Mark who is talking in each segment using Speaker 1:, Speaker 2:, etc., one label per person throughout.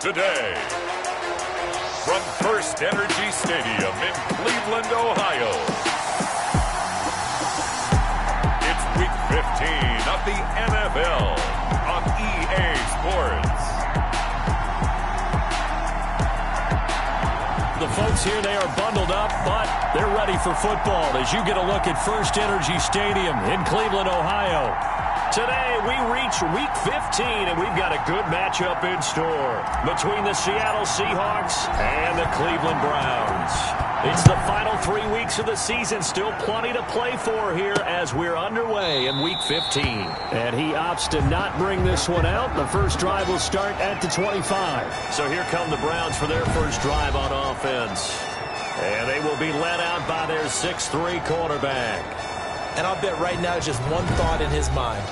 Speaker 1: today. From First Energy Stadium in Cleveland, Ohio, it's Week 15 of the NFL on EA Sports.
Speaker 2: The folks here, they are bundled up, but they're ready for football as you get a look at First Energy Stadium in Cleveland, Ohio. Today, we reach Week 15, and we've got a good matchup in store between the Seattle Seahawks and the Cleveland Browns. It's the final 3 weeks of the season, still plenty to play for here as we're underway in Week 15. And he opts to not bring this one out. The first drive will start at the 25. So here come the Browns for their first drive on offense. And they will be led out by their 6'3" quarterback.
Speaker 3: And I'll bet right now just one thought in his mind.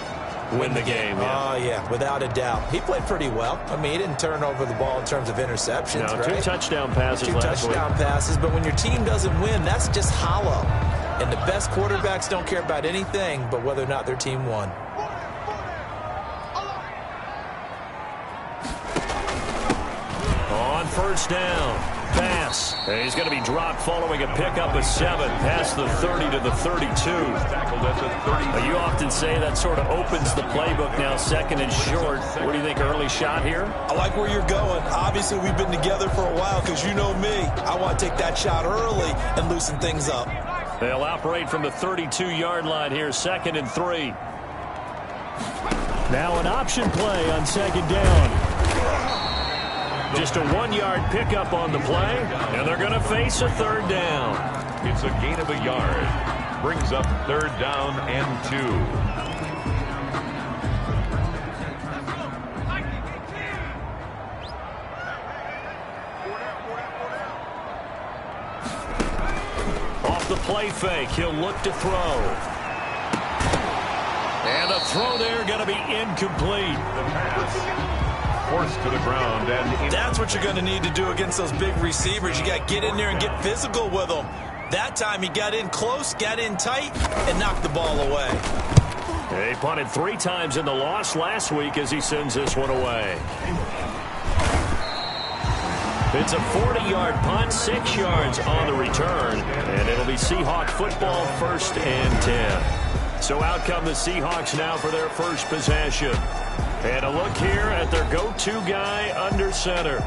Speaker 2: Win the game, yeah.
Speaker 3: Oh, yeah, without a doubt. He played pretty well. I mean, he didn't turn over the ball in terms of interceptions,
Speaker 2: no,
Speaker 3: right?
Speaker 2: 2 touchdown passes last week.
Speaker 3: 2 touchdown passes, but when your team doesn't win, that's just hollow. And the best quarterbacks don't care about anything but whether or not their team won.
Speaker 2: On first down, pass. He's going to be dropped following a pickup of 7 past the 30 to the 32. You often say that sort of opens the playbook now, second and short. What do you think, early shot here?
Speaker 4: I like where you're going. Obviously, we've been together for a while because you know me. I want to take that shot early and loosen things up.
Speaker 2: They'll operate from the 32-yard line here, 2nd and 3. Now an option play on 2nd down. Just a 1-yard pickup on the play, and they're going to face a 3rd down.
Speaker 1: It's a gain of a yard. Brings up 3rd down and 2.
Speaker 2: Off the play fake, he'll look to throw. And the throw there going to be incomplete.
Speaker 1: The pass forced to the ground. And
Speaker 4: that's what you're going to need to do against those big receivers. You got to get in there and get physical with them. That time he got in close, got in tight, and knocked the ball away.
Speaker 2: He punted 3 times in the loss last week as he sends this one away. It's a 40-yard punt, 6 yards on the return, and it'll be Seahawk football, 1st and 10. So out come the Seahawks now for their first possession. And a look here at their go-to guy under center.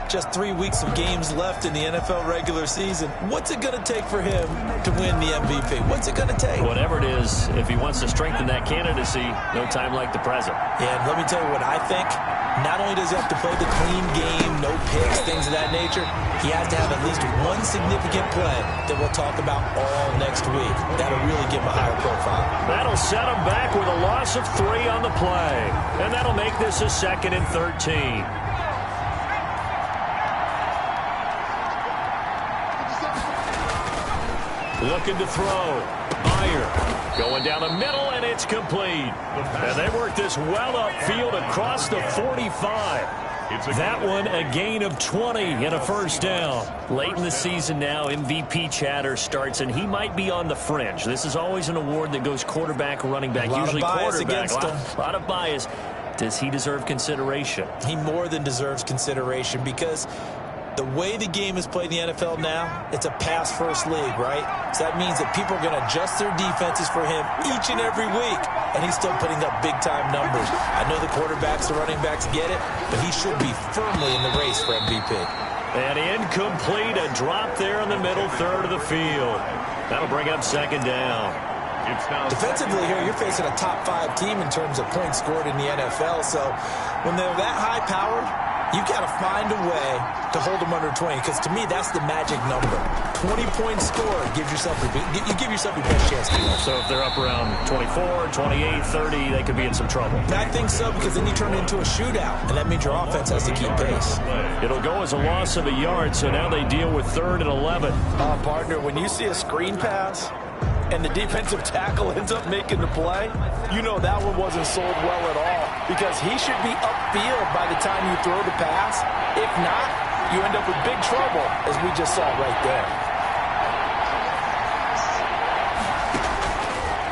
Speaker 4: Just 3 weeks of games left in the NFL regular season. What's it going to take for him to win the MVP? What's it going to take?
Speaker 2: Whatever it is, if he wants to strengthen that candidacy, no time like the present.
Speaker 3: Yeah, and let me tell you what I think. Not only does he have to play the clean game, no picks, things of that nature, he has to have at least one significant play that we'll talk about all next week. That'll really give him a higher profile.
Speaker 2: That'll set him back with a loss of 3 on the play. And that'll make this a 2nd and 13. Looking to throw. Meyer going down the middle, and it's complete. And they work this well upfield across the 45. That one a gain of 20 and a 1st down. Late in the season now, MVP chatter starts, and he might be on the fringe. This is always an award that goes quarterback, running back, usually quarterback. A lot of bias. Does he deserve consideration?
Speaker 3: He more than deserves consideration because the way the game is played in the NFL now, it's a pass-first league, right? So that means that people are going to adjust their defenses for him each and every week, and he's still putting up big-time numbers. I know the quarterbacks, the running backs get it, but he should be firmly in the race for MVP.
Speaker 2: And incomplete, a drop there in the middle third of the field. That'll bring up 2nd down.
Speaker 3: Defensively here, you're facing a top 5 team in terms of points scored in the NFL, so when they're that high-powered, you got to find a way to hold them under 20, because to me, that's the magic number. 20 points scored, you give yourself your best chance to win.
Speaker 2: So if they're up around 24, 28, 30, they could be in some trouble.
Speaker 3: I think so, because then you turn it into a shootout, and that means your offense has to keep pace.
Speaker 2: It'll go as a loss of a yard, so now they deal with 3rd and 11.
Speaker 4: Partner, when you see a screen pass and the defensive tackle ends up making the play, you know that one wasn't sold well at all, because he should be upfield by the time you throw the pass. If not, you end up with big trouble, as we just saw right there.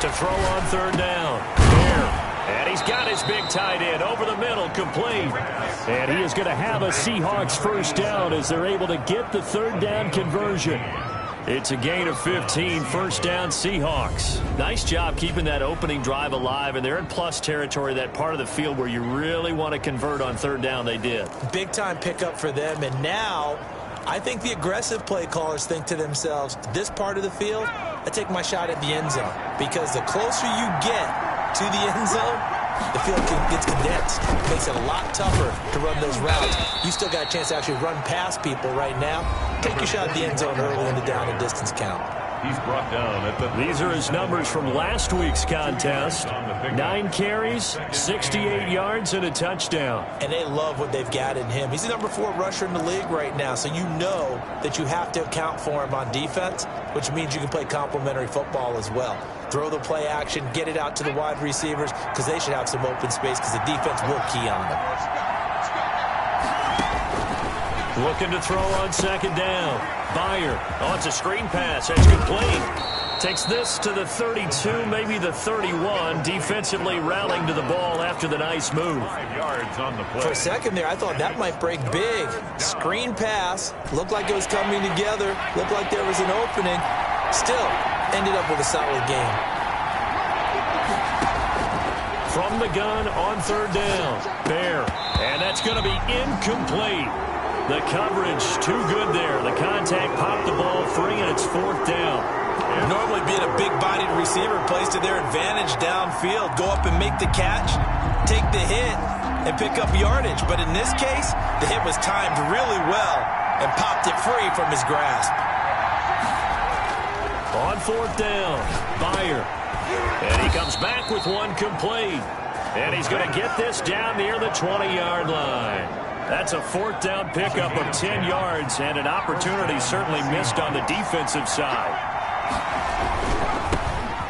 Speaker 2: To throw on 3rd down. Here. And he's got his big tight end over the middle, complete. And he is going to have a Seahawks first down as they're able to get the third down conversion. It's a gain of 15, first down Seahawks. Nice job keeping that opening drive alive, and they're in plus territory, that part of the field where you really want to convert on third down. They did. Big-time pickup for them, and now I think the aggressive play callers think to themselves, this part of the field, I take my shot at the end zone, because the closer you get to the end zone, the field gets condensed. It makes it a lot tougher to run those routes. You still got a chance to actually run past people right now. Take your shot at the end zone early in the down and distance count.
Speaker 1: He's brought down at the...
Speaker 2: These are his numbers from last week's contest. 9 carries, 68 yards, and a touchdown.
Speaker 3: And they love what they've got in him. He's the number 4 rusher in the league right now, so you know that you have to account for him on defense, which means you can play complementary football as well. Throw the play action, get it out to the wide receivers, because they should have some open space, because the defense will key on them.
Speaker 2: Looking to throw on second down. Byer. Oh, it's a screen pass. That's complete. Takes this to the 32, maybe the 31. Defensively rallying to the ball after the nice move.
Speaker 1: 5 yards on the play.
Speaker 3: For a second there, I thought that might break big. Screen pass. Looked like it was coming together. Looked like there was an opening. Still ended up with a solid game.
Speaker 2: From the gun on third down. Bear. And that's going to be incomplete. The coverage too good there. The contact popped the ball free, and it's fourth down.
Speaker 3: Normally being a big-bodied receiver plays to their advantage downfield. Go up and make the catch, take the hit, and pick up yardage. But in this case, the hit was timed really well and popped it free from his grasp.
Speaker 2: On fourth down, Byer. And he comes back with one complete. And he's going to get this down near the 20-yard line. That's a fourth down pickup of 10 yards, and an opportunity certainly missed on the defensive side.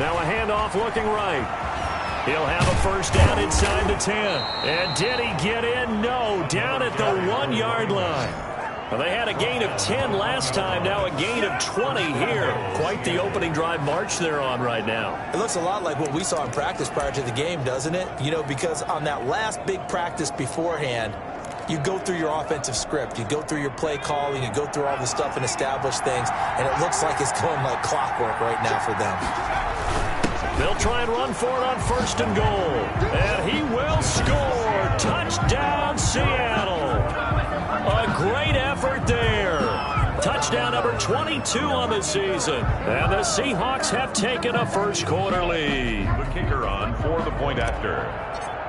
Speaker 2: Now a handoff looking right. He'll have a first down inside the 10. And did he get in? No, down at the 1-yard line. Well, they had a gain of 10 last time, now a gain of 20 here. Quite the opening drive march they're on right now.
Speaker 3: It looks a lot like what we saw in practice prior to the game, doesn't it? You know, because on that last big practice beforehand, you go through your offensive script, you go through your play calling, you go through all the stuff and establish things, and it looks like it's going like clockwork right now for them.
Speaker 2: They'll try and run for it on first and goal. And he will score. Touchdown, Seattle. A great effort there. Touchdown number 22 on the season. And the Seahawks have taken a first quarter lead.
Speaker 1: The kicker on for the point after.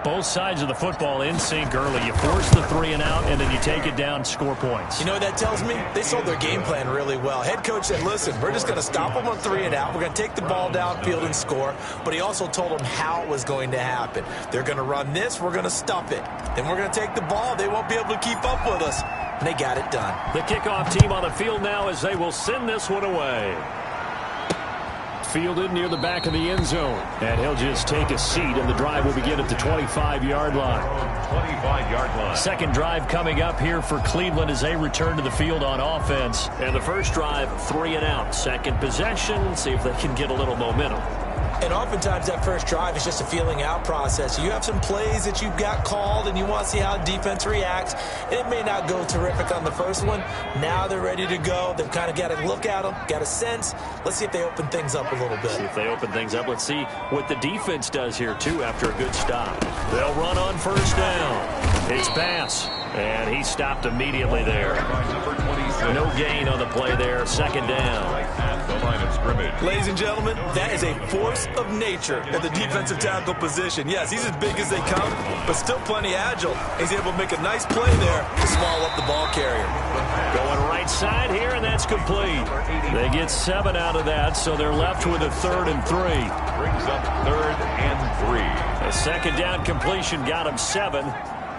Speaker 2: Both sides of the football in sync early. You force the 3 and out, and then you take it down, score points.
Speaker 3: You know what that tells me? They sold their game plan really well. Head coach said, listen, we're just going to stop them on 3 and out. We're going to take the ball downfield and score. But he also told them how it was going to happen. They're going to run this. We're going to stop it. Then we're going to take the ball. They won't be able to keep up with us. And they got it done.
Speaker 2: The kickoff team on the field now as they will send this one away. Fielded near the back of the end zone. And he'll just take a seat, and the drive will begin at the 25-yard line.
Speaker 1: 25-yard line.
Speaker 2: Second drive coming up here for Cleveland as they return to the field on offense. And the first drive, 3 and out. Second possession, see if they can get a little momentum.
Speaker 3: And oftentimes that first drive is just a feeling out process. You have some plays that you've got called and you want to see how defense reacts. It may not go terrific on the first one. Now they're ready to go. They've kind of got to look at them, got a sense. Let's see if they open things up a little bit.
Speaker 2: See if they open things up. Let's see what the defense does here, too, after a good stop. They'll run on first down. It's pass. And he stopped immediately there. No gain on the play there. Second down.
Speaker 1: At the line of scrimmage.
Speaker 3: Ladies and gentlemen, that is a force of nature at the defensive tackle position. Yes, he's as big as they come, but still plenty agile. He's able to make a nice play there to swallow up the ball carrier.
Speaker 2: Going right side here, and that's complete. They get 7 out of that, so they're left with a 3rd and 3.
Speaker 1: Brings up 3rd and 3.
Speaker 2: A second down completion got him 7.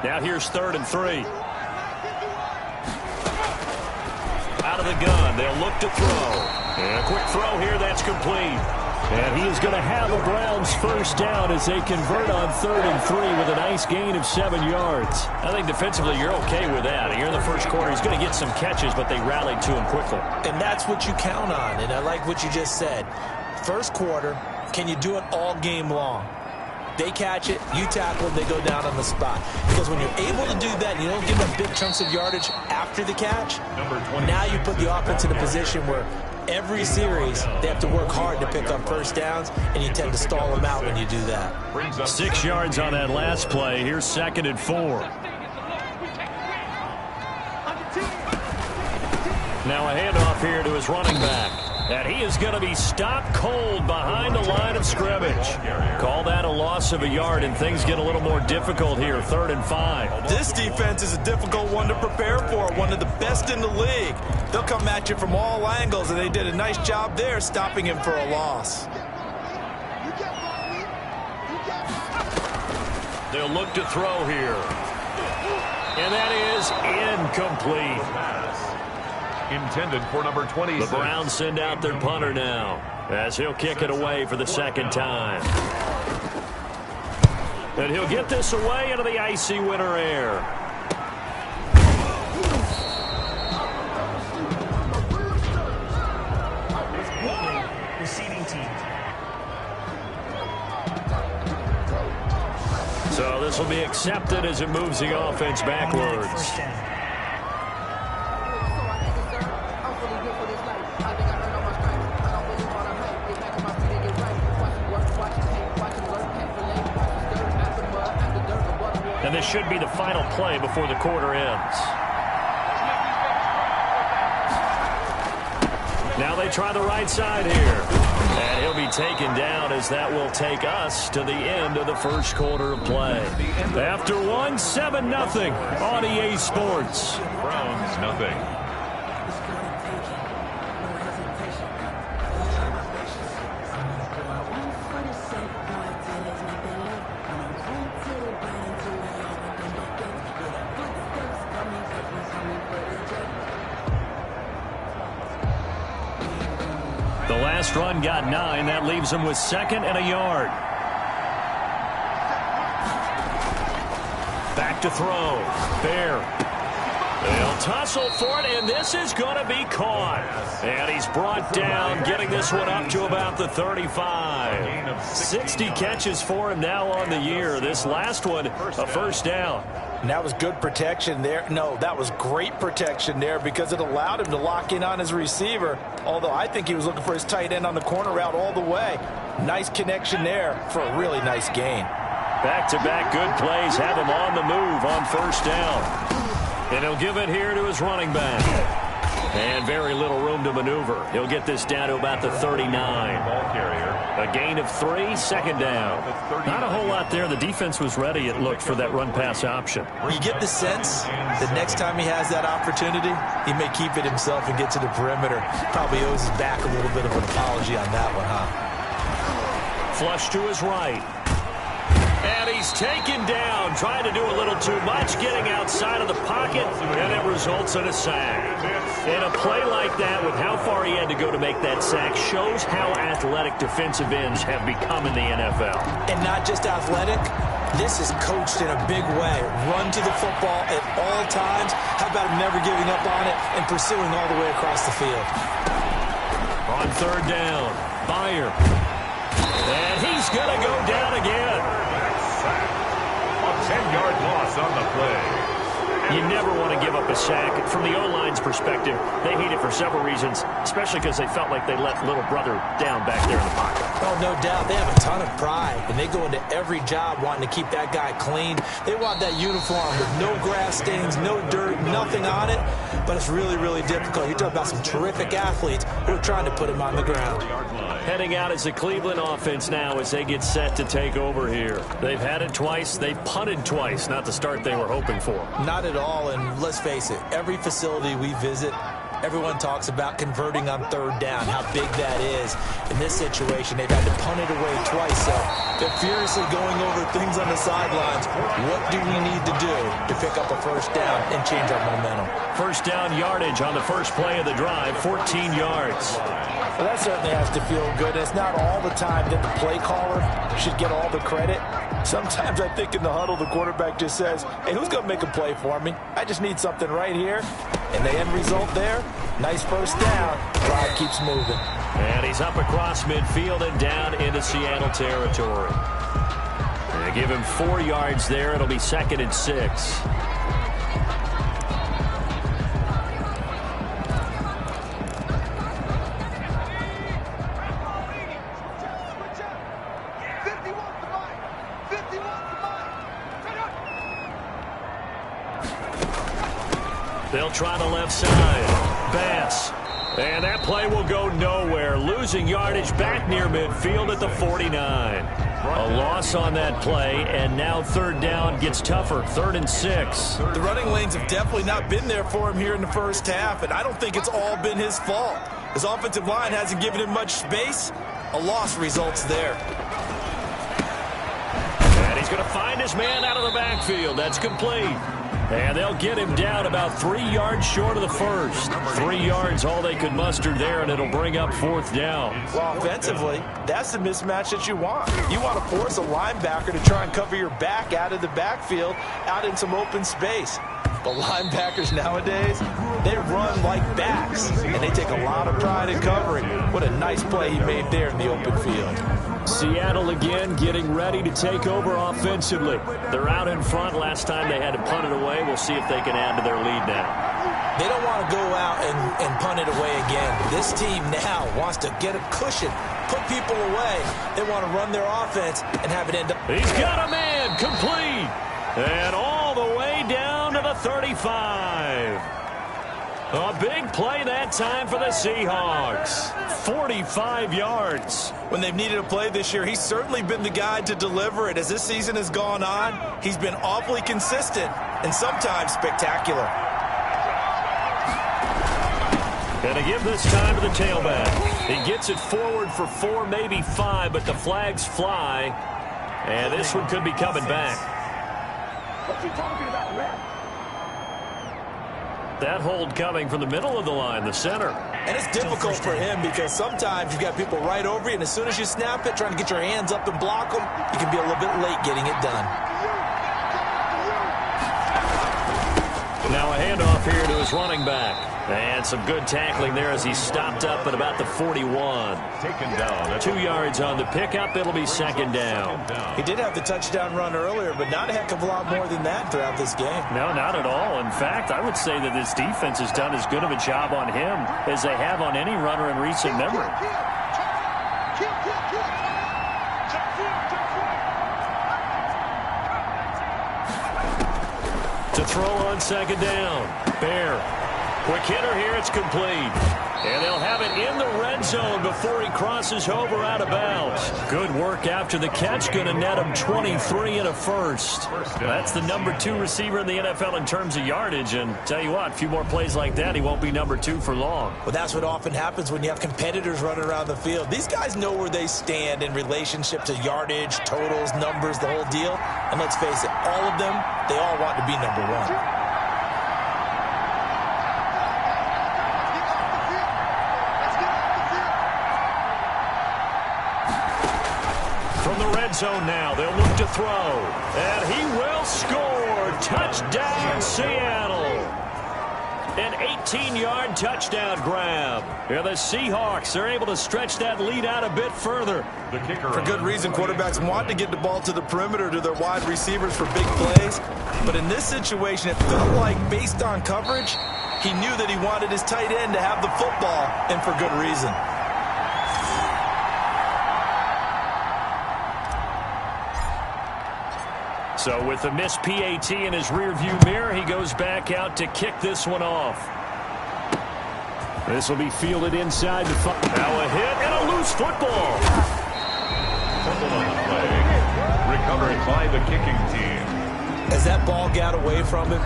Speaker 2: Now here's 3rd and 3. Out of the gun, they'll look to throw. And a quick throw here, that's complete. And he is going to have the Browns first down as they convert on 3rd and 3 with a nice gain of 7 yards. I think defensively you're okay with that. Here in the first quarter, he's going to get some catches, but they rallied to him quickly.
Speaker 3: And that's what you count on, and I like what you just said. First quarter, can you do it all game long? They catch it, you tackle them, they go down on the spot. Because when you're able to do that, you don't give them big chunks of yardage after the catch. Now you put the offense in a position where every series they have to work hard to pick up first downs, and you tend to stall them out when you do that.
Speaker 2: 6 yards on that last play. Here's 2nd and 4. Now a handoff here to his running back. And he is going to be stopped cold behind the line of scrimmage. Call that a loss of a yard, and things get a little more difficult here. 3rd and 5.
Speaker 3: This defense is a difficult one to prepare for, one of the best in the league. They'll come at you from all angles, and they did a nice job there stopping him for a loss.
Speaker 2: They'll look to throw here. And that is incomplete.
Speaker 1: Intended for number 26.
Speaker 2: The Browns send out their punter now, as he'll kick it away for the 2nd time. And he'll get this away into the icy winter air.
Speaker 5: Receiving team.
Speaker 2: So this will be accepted as it moves the offense backwards. And this should be the final play before the quarter ends. Now they try the right side here. And he'll be taken down as that will take us to the end of the first quarter of play. After one, 7-0 on EA Sports.
Speaker 1: Browns, nothing.
Speaker 2: The last run got 9. That leaves him with 2nd and a yard. Back to throw. Bear. They'll tussle for it, and this is going to be caught. And he's brought down, getting this one up to about the 35. 60 catches for him now on the year. This last one, a first down.
Speaker 4: And that was good protection there. No, that was great protection there because it allowed him to lock in on his receiver, although I think he was looking for his tight end on the corner route all the way. Nice connection there for a really nice gain.
Speaker 2: Back-to-back good plays have him on the move on first down. And he'll give it here to his running back. And very little room to maneuver. He'll get this down to about the 39.
Speaker 1: Ball carrier.
Speaker 2: A gain of 3, 2nd down. Not a whole lot there. The defense was ready, it looked, for that run-pass option.
Speaker 3: You get the sense that next time he has that opportunity, he may keep it himself and get to the perimeter. Probably owes his back a little bit of an apology on that one, huh?
Speaker 2: Flush to his right. And he's taken down, trying to do a little too much, getting outside of the pocket, and it results in a sack. And a play like that, with how far he had to go to make that sack, shows how athletic defensive ends have become in the NFL.
Speaker 3: And not just athletic, this is coached in a big way. Run to the football at all times. How about him never giving up on it and pursuing all the way across the field?
Speaker 2: On 3rd down, Beyer. And he's going to go down again.
Speaker 1: A 10-yard loss on the play.
Speaker 2: You never want to give up a sack. From the O-line's perspective, they hate it for several reasons, especially because they felt like they let little brother down back there in the pocket.
Speaker 3: Oh, no doubt. They have a ton of pride, and they go into every job wanting to keep that guy clean. They want that uniform with no grass stains, no dirt, nothing on it, but it's really, really difficult. You're talking about some terrific athletes who are trying to put him on the ground.
Speaker 2: Heading out is the Cleveland offense now as they get set to take over here. They've had it twice. They've punted twice. Not the start they were hoping for.
Speaker 3: Not at all, and let's face it, every facility we visit, everyone talks about converting on 3rd down, how big that is. In this situation, they've had to punt it away twice, so they're furiously going over things on the sidelines. What do we need to do to pick up a first down and change our momentum?
Speaker 2: First down yardage on the first play of the drive, 14 yards.
Speaker 4: Well, that certainly has to feel good. It's not all the time that the play caller should get all the credit. Sometimes I think in the huddle, the quarterback just says, hey, who's going to make a play for me? I just need something right here. And the end result there, nice first down. Drive keeps moving.
Speaker 2: And he's up across midfield and down into Seattle territory. They give him 4 yards there. It'll be 2nd and 6. They'll try the left side. Bass. And that play will go nowhere. Losing yardage back near midfield at the 49. A loss on that play, and now 3rd down gets tougher. 3rd and 6.
Speaker 3: The running lanes have definitely not been there for him here in the first half, and I don't think it's all been his fault. His offensive line hasn't given him much space. A loss results there.
Speaker 2: And he's going to find his man out of the backfield. That's complete. And they'll get him down about 3 yards short of the first. 3 yards all they could muster there, and it'll bring up 4th down.
Speaker 3: Well, offensively, that's the mismatch that you want. You want to force a linebacker to try and cover your back out of the backfield, out in some open space. But linebackers nowadays, they run like backs, and they take a lot of pride in covering. What a nice play he made there in the open field.
Speaker 2: Seattle again getting ready to take over offensively. They're out in front. Last time they had to punt it away. We'll see if they can add to their lead now.
Speaker 3: They don't want to go out and punt it away again. This team now wants to get a cushion, put people away. They want to run their offense and have it end up.
Speaker 2: He's got a man complete. And all the way down to the 35. A big play that time for the Seahawks. 45 yards.
Speaker 3: When they've needed a play this year, he's certainly been the guy to deliver it. As this season has gone on, he's been awfully consistent and sometimes spectacular.
Speaker 2: Gonna give this time to the tailback. He gets it forward for 4, maybe 5, but the flags fly. And this one could be coming back.
Speaker 5: What you talking about, Red?
Speaker 2: That hold coming from the middle of the line, the center.
Speaker 3: And it's difficult for him because sometimes you've got people right over you, and as soon as you snap it, trying to get your hands up and block them, you can be a little bit late getting it done.
Speaker 2: Now a handoff here to his running back. And some good tackling there as he stopped up at about the 41.
Speaker 1: Taken down.
Speaker 2: 2 yards on the pickup. It'll be 2nd down.
Speaker 3: He did have the touchdown run earlier, but not a heck of a lot more than that throughout this game.
Speaker 2: No, not at all. In fact, I would say that this defense has done as good of a job on him as they have on any runner in recent memory. To throw on 2nd down. Bear. Quick hitter here. It's complete. And they'll have it in the red zone before he crosses over out of bounds. Good work after the catch. Going to net him 23 and a first. That's the number 2 receiver in the NFL in terms of yardage. And tell you what, a few more plays like that, he won't be number 2 for long.
Speaker 3: Well, that's what often happens when you have competitors running around the field. These guys know where they stand in relationship to yardage, totals, numbers, the whole deal. And let's face it, all of them, they all want to be number 1.
Speaker 2: Zone now. They'll look to throw. And he will score. Touchdown, Seattle. An 18-yard touchdown grab. Yeah, the Seahawks are able to stretch that lead out a bit further.
Speaker 1: The kicker.
Speaker 3: For good reason, quarterbacks want to get the ball to the perimeter to their wide receivers for big plays. But in this situation, it felt like, based on coverage, he knew that he wanted his tight end to have the football, and for good reason.
Speaker 2: So with the missed PAT in his rearview mirror, he goes back out to kick this one off. This will be fielded inside the five. Now a hit and a loose football.
Speaker 1: Fumble on the play. Recovered by the kicking team.
Speaker 3: As that ball got away from him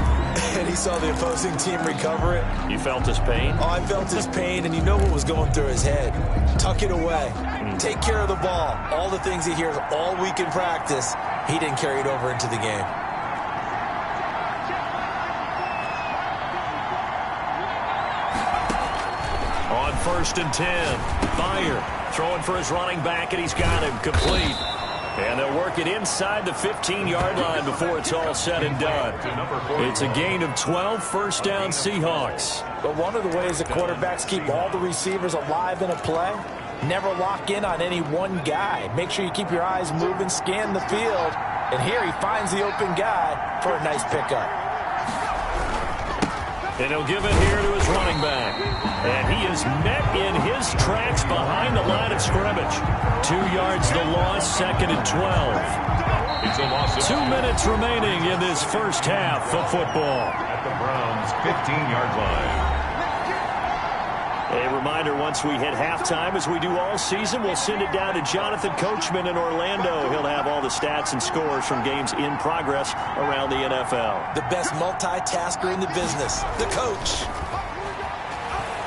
Speaker 3: and he saw the opposing team recover it.
Speaker 2: You felt his pain?
Speaker 3: Oh, I felt his pain, and you know what was going through his head. Tuck it away. Take care of the ball. All the things he hears all week in practice, he didn't carry it over into the game.
Speaker 2: On 1st and 10, Fire throwing for his running back, and he's got him complete. And they'll work it inside the 15-yard line before it's all said and done. It's a gain of 12, 1st down Seahawks.
Speaker 3: But one of the ways that quarterbacks keep all the receivers alive in a play, never lock in on any one guy. Make sure you keep your eyes moving, scan the field,
Speaker 4: And here he finds the open guy for a nice pickup.
Speaker 2: And he'll give it here to his running back. And he is met in his tracks behind the line of scrimmage. 2 yards the loss, 2nd and 12.
Speaker 1: It's a loss of
Speaker 2: 2 minutes remaining in this first half of football.
Speaker 1: at the Browns' 15-yard line.
Speaker 2: A reminder, once we hit halftime, as we do all season, we'll send it down to Jonathan Coachman in Orlando. He'll have all the stats and scores from games in progress around the NFL.
Speaker 3: The best multitasker in the business, the coach.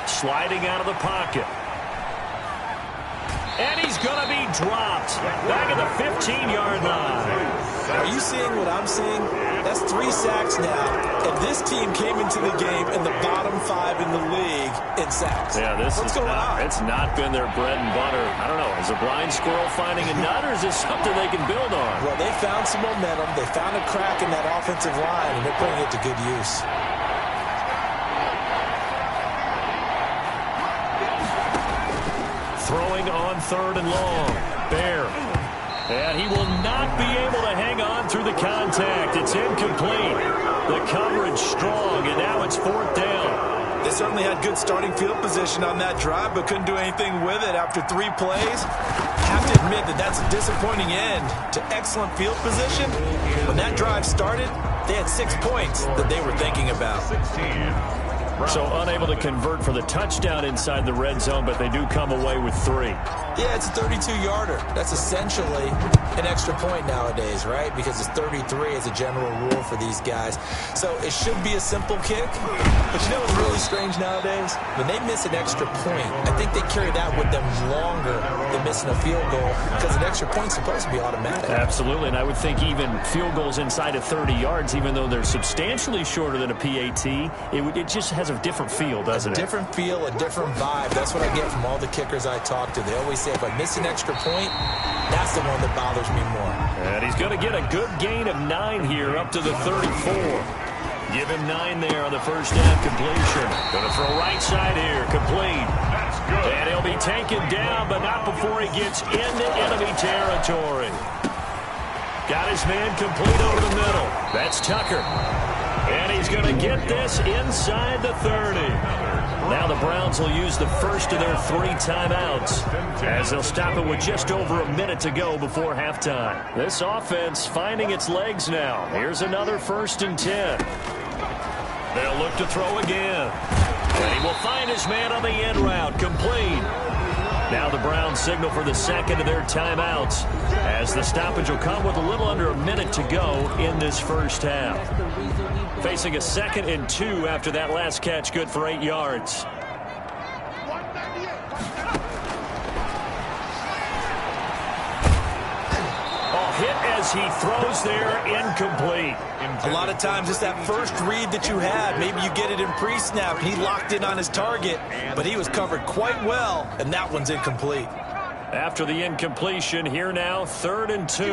Speaker 2: Sliding out of the pocket. And he's going to be dropped back at the 15-yard line.
Speaker 3: Are you seeing what I'm seeing? That's 3 sacks now. And this team came into the game in the bottom 5 in the league in sacks.
Speaker 2: Yeah,
Speaker 3: What's going on?
Speaker 2: It's not been their bread and butter. I don't know. Is a blind squirrel finding a nut, or is this something they can build on?
Speaker 3: Well, they found some momentum. They found a crack in that offensive line, and they're putting it to good use.
Speaker 2: Throwing on 3rd and long. Bear. And he will not be able to hang on through the contact. It's incomplete. The coverage strong, and now it's 4th down.
Speaker 4: They certainly had good starting field position on that drive, but couldn't do anything with it after 3 plays. Have to admit that that's a disappointing end to excellent field position. When that drive started, they had 6 points that they were thinking about.
Speaker 1: 16.
Speaker 2: So unable to convert for the touchdown inside the red zone, but they do come away with 3.
Speaker 3: Yeah, it's a 32-yarder. That's essentially an extra point nowadays, right? Because it's 33 as a general rule for these guys. So it should be a simple kick. But you know what's really strange nowadays? When they miss an extra point, I think they carry that with them longer than missing a field goal, because an extra point's supposed to be automatic.
Speaker 2: Absolutely, and I would think even field goals inside of 30 yards, even though they're substantially shorter than a PAT, it just has a different feel, doesn't it?
Speaker 3: A different feel, a different vibe. That's what I get from all the kickers I talk to. They always say, if I miss an extra point, that's the one that bothers me more.
Speaker 2: And he's going to get a good gain of 9 here, up to the 34. Give him 9 there on the first down completion. Going to throw right side here, complete.
Speaker 1: That's good.
Speaker 2: And he'll be taken down, but not before he gets into enemy territory. Got his man complete over the middle. That's Tucker. And he's going to get this inside the 30. Now the Browns will use the first of their 3 timeouts, as they'll stop it with just over a minute to go before halftime. This offense finding its legs now. Here's another 1st and 10. They'll look to throw again. And he will find his man on the end route, complete. Now the Browns signal for the 2nd of their timeouts, as the stoppage will come with a little under a minute to go in this first half. Facing a 2nd and 2 after that last catch, good for 8 yards. Hit as he throws there, incomplete.
Speaker 3: A lot of times it's that first read that you had. Maybe you get it in pre-snap. He locked in on his target, but he was covered quite well, and that one's incomplete.
Speaker 2: After the incompletion, here now, 3rd and 2.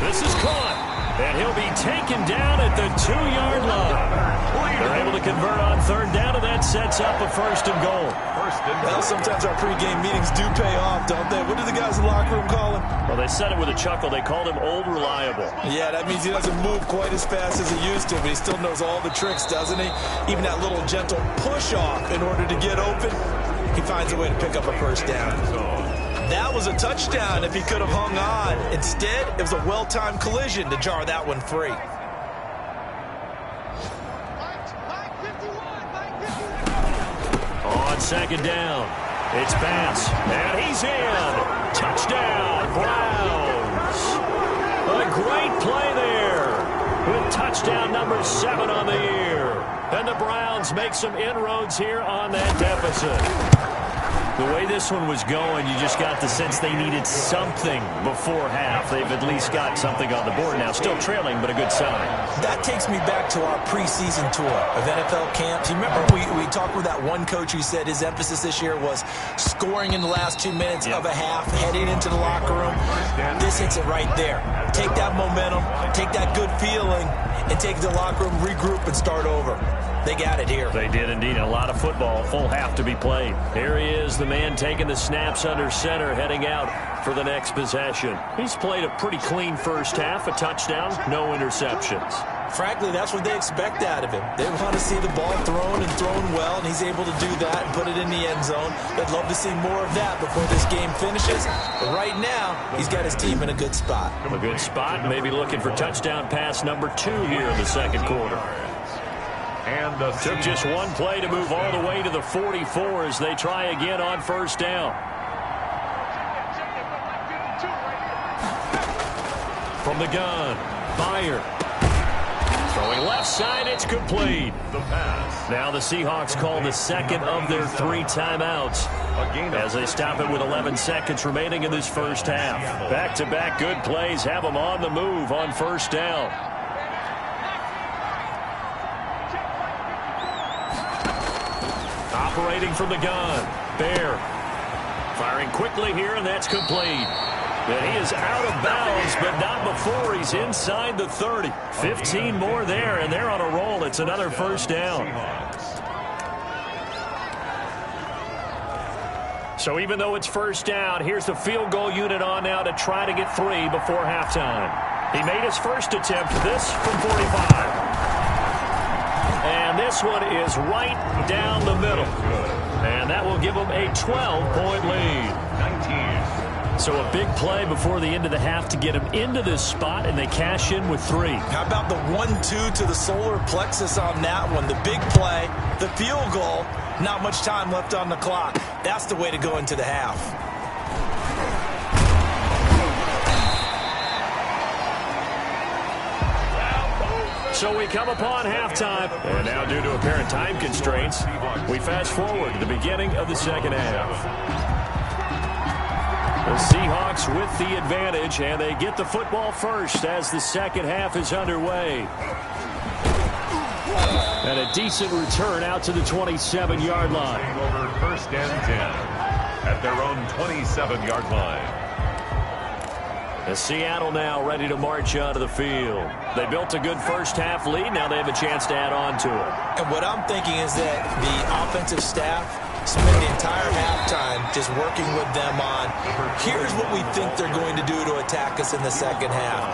Speaker 2: This is caught, and he'll be taken down at the 2-yard line. They're able to convert on 3rd down, and that sets up a 1st and goal.
Speaker 3: Well, sometimes our pregame meetings do pay off, don't they? What do the guys in the locker room call him?
Speaker 2: Well, they said it with a chuckle. They called him Old Reliable.
Speaker 3: Yeah, that means he doesn't move quite as fast as he used to, but he still knows all the tricks, doesn't he? Even that little gentle push-off in order to get open, he finds a way to pick up a 1st down. That was a touchdown if he could have hung on. Instead, it was a well-timed collision to jar that one free.
Speaker 2: On 2nd down, it's pass, and he's in. Touchdown, Browns. A great play there with touchdown number 7 on the year. And the Browns make some inroads here on that deficit. The way this one was going, you just got the sense they needed something before half. They've at least got something on the board now. Still trailing, but a good sign.
Speaker 3: That takes me back to our preseason tour of NFL camps. You remember we talked with that one coach who said his emphasis this year was scoring in the last 2 minutes of a half, heading into the locker room. This hits it right there. Take that momentum, take that good feeling, and take it to the locker room, regroup, and start over. They got it here.
Speaker 2: They did indeed. A lot of football, full half to be played. Here he is, the man taking the snaps under center, heading out for the next possession. He's played a pretty clean first half, a touchdown, no interceptions.
Speaker 3: Frankly, that's what they expect out of him. They want to see the ball thrown and thrown well, and he's able to do that and put it in the end zone. They'd love to see more of that before this game finishes. But right now, he's got his team in a good spot.
Speaker 2: A good spot, maybe looking for touchdown pass number 2 here in the second quarter.
Speaker 1: And the
Speaker 2: Took just one play to move all the way to the 44 as they try again on first down. From the gun, Byer. Throwing left side, it's complete.
Speaker 1: The pass.
Speaker 2: Now the Seahawks call the second of their 3 timeouts as they stop it with 11 seconds remaining in this first half. Back-to-back good plays have them on the move on first down. Operating from the gun, Bear. Firing quickly here, and that's complete. And he is out of bounds, but not before he's inside the 30. 15 more there, and they're on a roll. It's another first down. So even though it's first down, here's the field goal unit on now to try to get 3 before halftime. He made his first attempt, this from 45. And this one is right down the middle. And that will give him a 12-point lead.
Speaker 1: 19.
Speaker 2: So a big play before the end of the half to get him into this spot, and they cash in with 3.
Speaker 3: How about the 1-2 to the solar plexus on that one? The big play, the field goal, not much time left on the clock. That's the way to go into the half.
Speaker 2: So we come upon halftime, and now due to apparent time constraints, we fast forward to the beginning of the second half. The Seahawks with the advantage, and they get the football first as the second half is underway. And a decent return out to the 27-yard line.
Speaker 1: Over first and 10 at their own 27-yard line.
Speaker 2: As Seattle now ready to march onto the field. They built a good first half lead. Now they have a chance to add on to it.
Speaker 3: And what I'm thinking is that the offensive staff spent the entire halftime just working with them on, here's what we think they're going to do to attack us in the second half.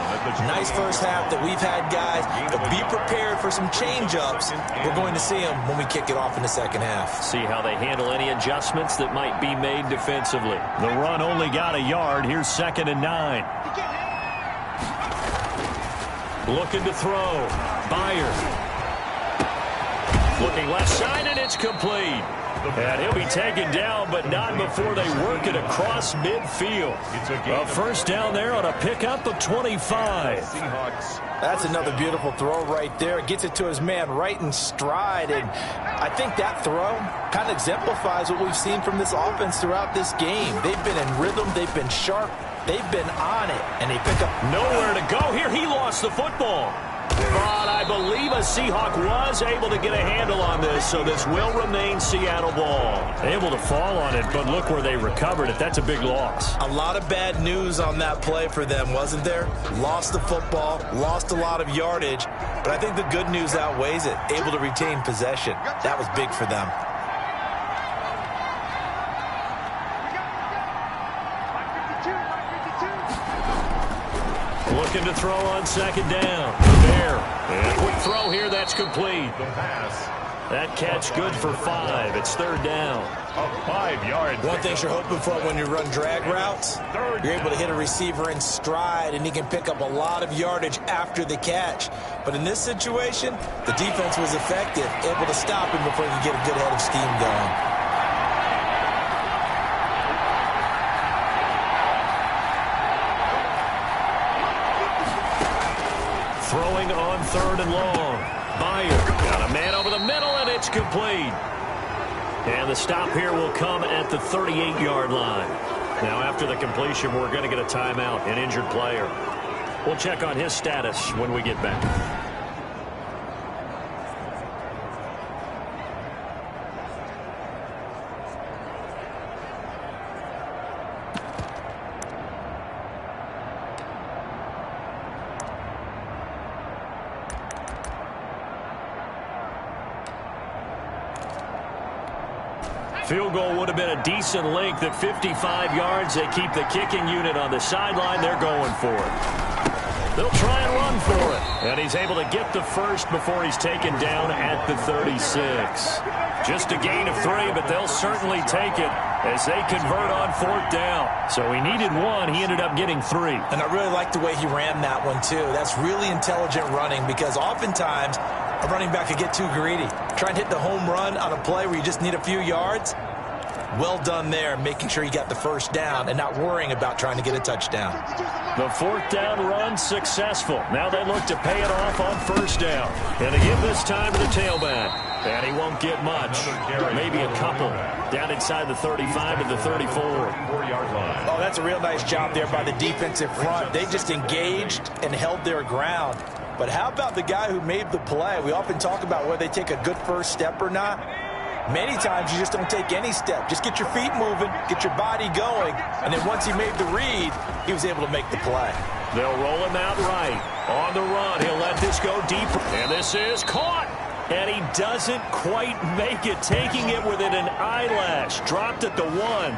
Speaker 3: Nice first half that we've had, guys, but be prepared for some change-ups. We're going to see them when we kick it off in the second half.
Speaker 2: See how they handle any adjustments that might be made defensively. The run only got a yard. Here's 2nd and 9. Looking to throw. Byer. Looking left side, and it's complete. And he'll be taken down, but not before they work it across midfield. A first down there on a pickup of 25.
Speaker 4: That's another beautiful throw right there. Gets it to his man right in stride. And I think that throw kind of exemplifies what we've seen from this offense throughout this game. They've been in rhythm. They've been sharp. They've been on it. And they pick up
Speaker 2: nowhere to go here. He lost the football. But I believe a Seahawk was able to get a handle on this, so this will remain Seattle ball. Able to fall on it, but look where they recovered it. That's a big loss.
Speaker 3: A lot of bad news on that play for them, wasn't there? Lost the football, lost a lot of yardage, but I think the good news outweighs it. Able to retain possession. That was big for them.
Speaker 2: Looking to throw on second down. There. And a quick throw here. That's complete.
Speaker 1: The pass.
Speaker 2: That catch good for 5. It's 3rd down.
Speaker 1: A 5-yard.
Speaker 3: One thing you're hoping for when you run drag routes, you're able to hit a receiver in stride, and he can pick up a lot of yardage after the catch. But in this situation, the defense was effective, able to stop him before he could get a good head of steam going.
Speaker 2: Throwing on 3rd and long. Byer got a man over the middle, and it's complete. And the stop here will come at the 38-yard line. Now, after the completion, we're going to get a timeout, an injured player. We'll check on his status when we get back. Field goal would have been a decent length at 55 yards. They keep the kicking unit on the sideline. They're going for it. They'll try and run for it. And he's able to get the first before he's taken down at the 36. Just a gain of 3, but they'll certainly take it as they convert on 4th down. So he needed 1. He ended up getting 3.
Speaker 3: And I really like the way he ran that one, too. That's really intelligent running because oftentimes a running back could get too greedy. Try and hit the home run on a play where you just need a few yards. Well done there, making sure you got the first down and not worrying about trying to get a touchdown.
Speaker 2: The 4th down run successful. Now they look to pay it off on 1st down. And again this time to the tailback. And he won't get much. Maybe a couple. Down inside the 35 to the 34.
Speaker 1: 4-yard line.
Speaker 3: Oh, that's a real nice job there by the defensive front. They just engaged and held their ground. But how about the guy who made the play? We often talk about whether they take a good first step or not. Many times you just don't take any step. Just get your feet moving, get your body going, and then once he made the read, he was able to make the play.
Speaker 2: They'll roll him out right. On the run, he'll let this go deep. And this is caught. And he doesn't quite make it, taking it within an eyelash. Dropped at the 1.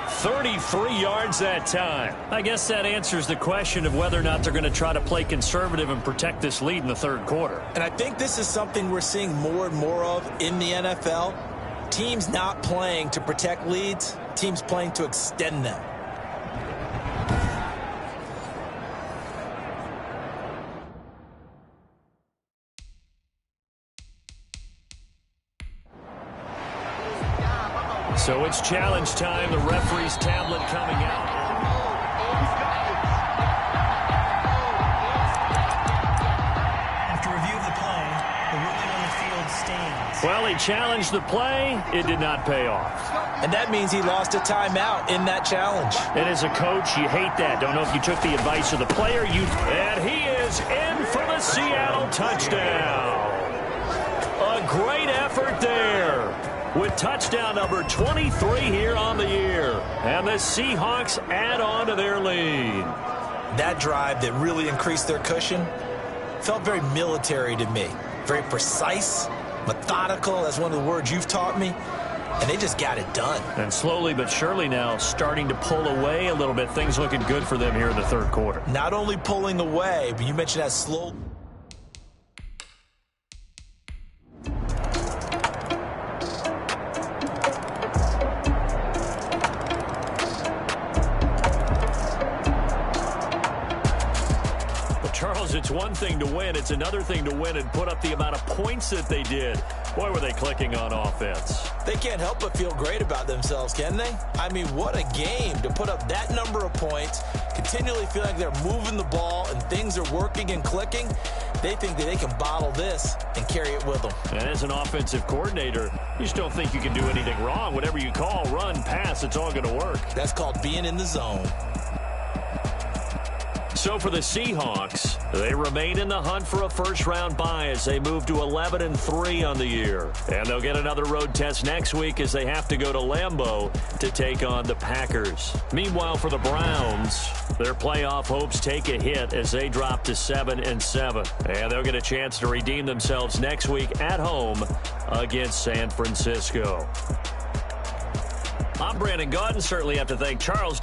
Speaker 2: 33 yards that time. I guess that answers the question of whether or not they're going to try to play conservative and protect this lead in the 3rd quarter.
Speaker 3: And I think this is something we're seeing more and more of in the NFL. Teams not playing to protect leads, teams playing to extend them.
Speaker 2: So it's challenge time. The referee's tablet coming out.
Speaker 6: After review of the play, the ruling on the field stands.
Speaker 2: Well, he challenged the play. It did not pay off.
Speaker 3: And that means he lost a timeout in that challenge.
Speaker 2: And as a coach, you hate that. Don't know if you took the advice of the player. And he is in for the Seattle touchdown. A great effort there, with touchdown number 23 here on the year. And the Seahawks add on to their lead.
Speaker 3: That drive that really increased their cushion felt very military to me. Very precise, methodical. That's one of the words you've taught me. And they just got it done.
Speaker 2: And slowly but surely now starting to pull away a little bit. Things looking good for them here in the 3rd quarter.
Speaker 3: Not only pulling away, but you mentioned that slow.
Speaker 2: Charles, it's one thing to win. It's another thing to win and put up the amount of points that they did. Boy, were they clicking on offense.
Speaker 3: They can't help but feel great about themselves, can they? I mean, what a game to put up that number of points, continually feel like they're moving the ball and things are working and clicking. They think that they can bottle this and carry it with them.
Speaker 2: And as an offensive coordinator, you just don't think you can do anything wrong. Whatever you call, run, pass, it's all going to work.
Speaker 3: That's called being in the zone.
Speaker 2: So for the Seahawks, they remain in the hunt for a first-round bye as they move to 11-3 on the year. And they'll get another road test next week as they have to go to Lambeau to take on the Packers. Meanwhile, for the Browns, their playoff hopes take a hit as they drop to 7-7. And they'll get a chance to redeem themselves next week at home against San Francisco. I'm Brandon Gaudin. Certainly have to thank Charles.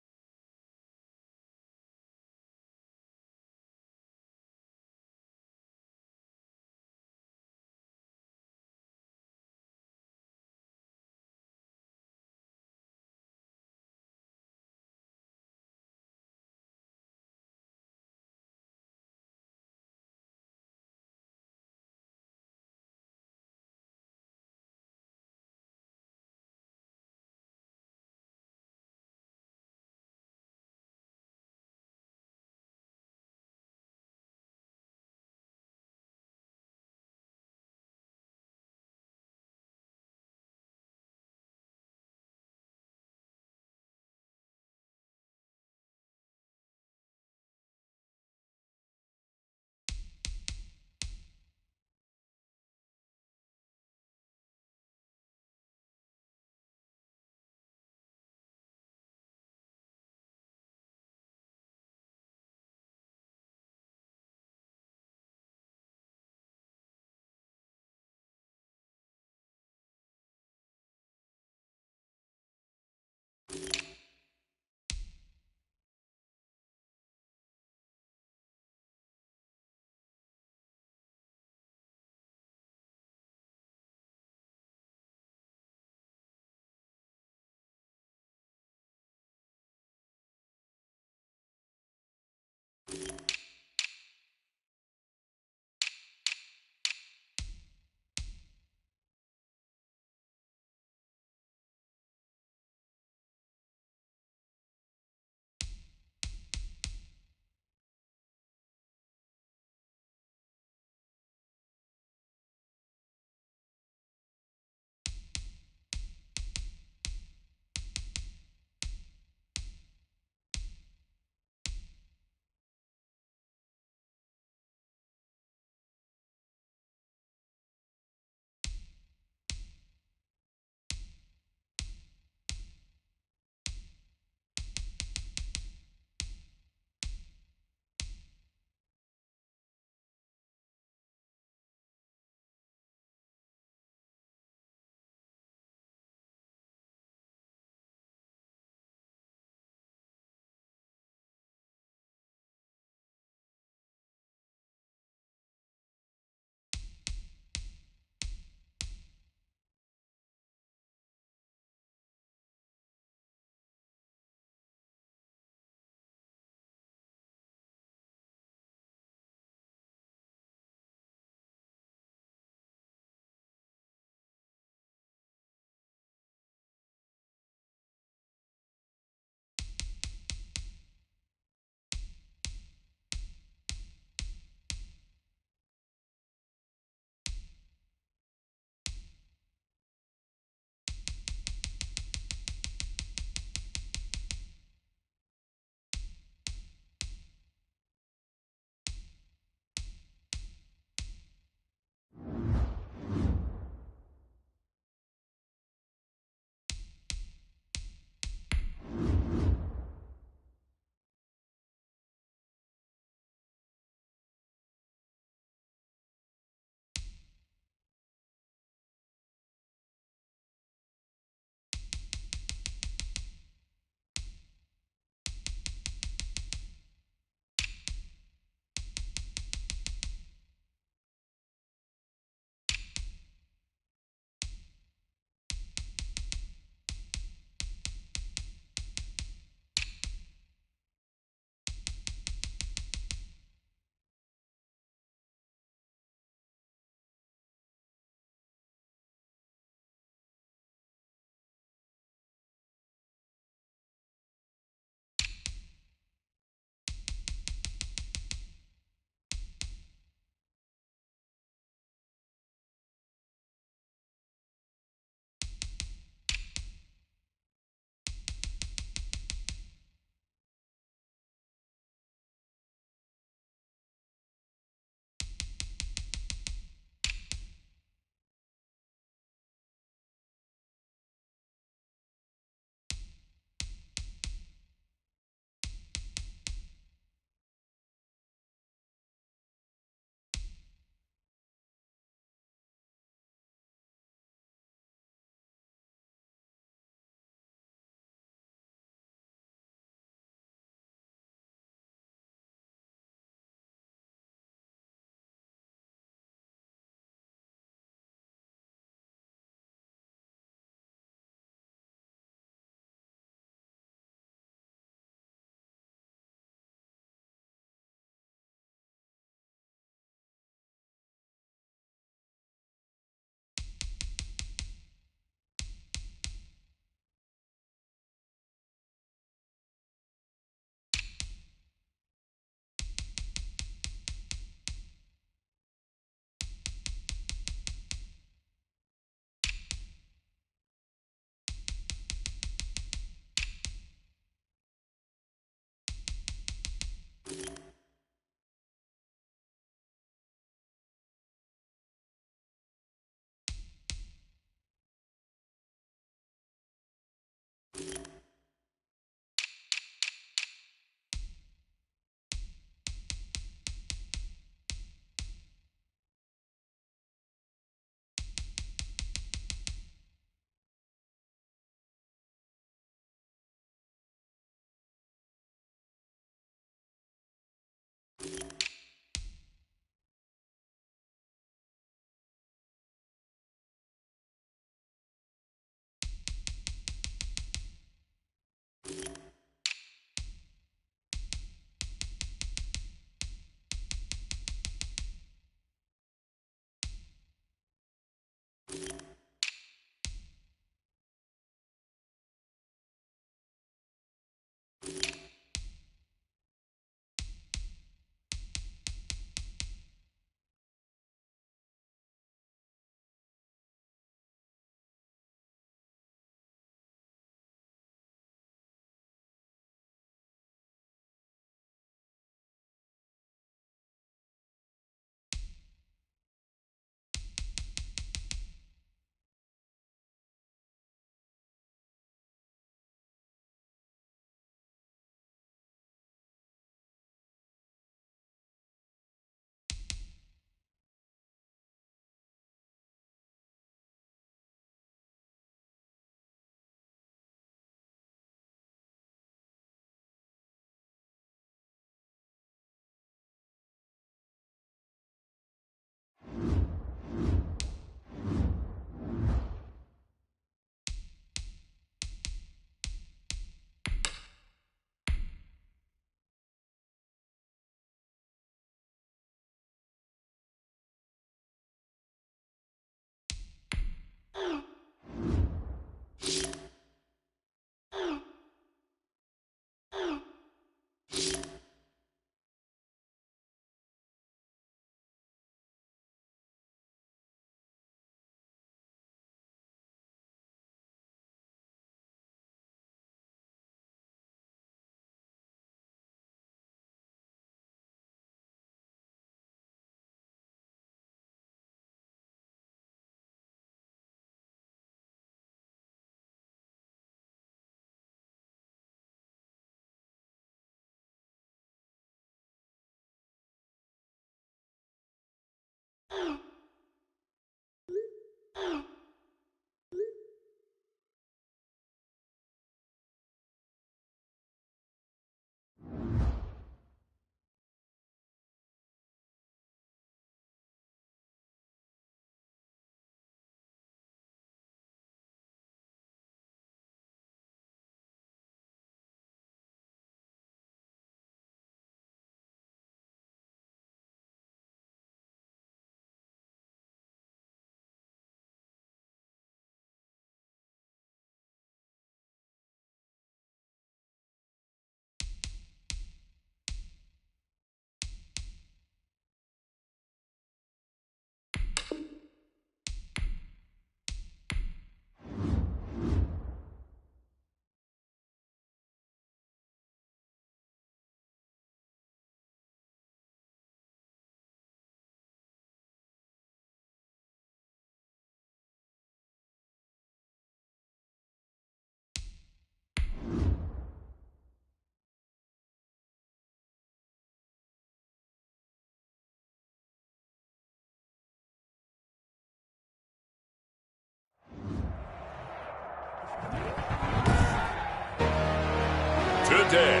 Speaker 1: Today,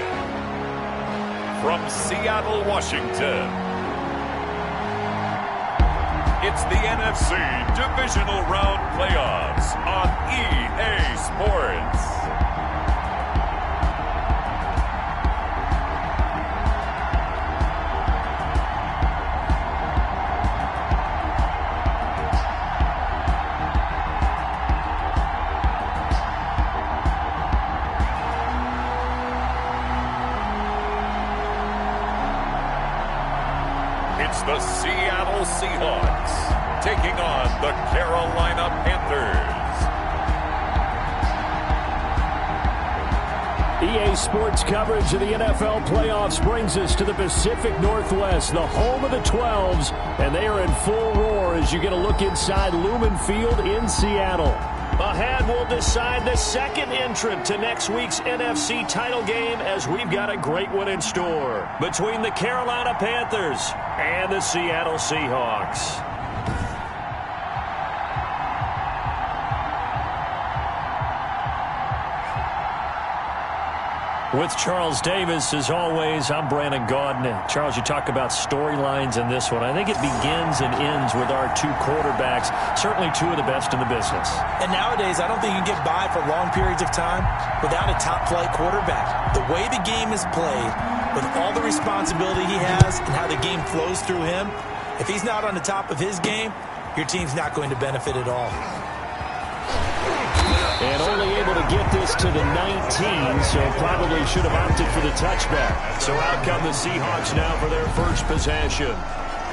Speaker 1: from Seattle, Washington, it's the NFC Divisional Round Playoffs on EA Sports. It's the Seattle Seahawks taking on the Carolina Panthers.
Speaker 2: EA Sports coverage of the NFL playoffs brings us to the Pacific Northwest, the home of the 12s, and they are in full roar as you get a look inside Lumen Field in Seattle. Ahead, we'll decide the second entrant to next week's NFC title game as we've got a great one in store between the Carolina Panthers and the Seattle Seahawks. With Charles Davis, as always, I'm Brandon Gaudin. Charles, you talk about storylines in this one. I think it begins and ends with our two quarterbacks, certainly two of the best in the business.
Speaker 3: And nowadays, I don't think you can get by for long periods of time without a top-flight quarterback. The way the game is played, with all the responsibility he has and how the game flows through him, if he's not on the top of his game, your team's not going to benefit at all.
Speaker 2: And only able to get this to the 19, so probably should have opted for the touchback. So out come the Seahawks now for their first possession.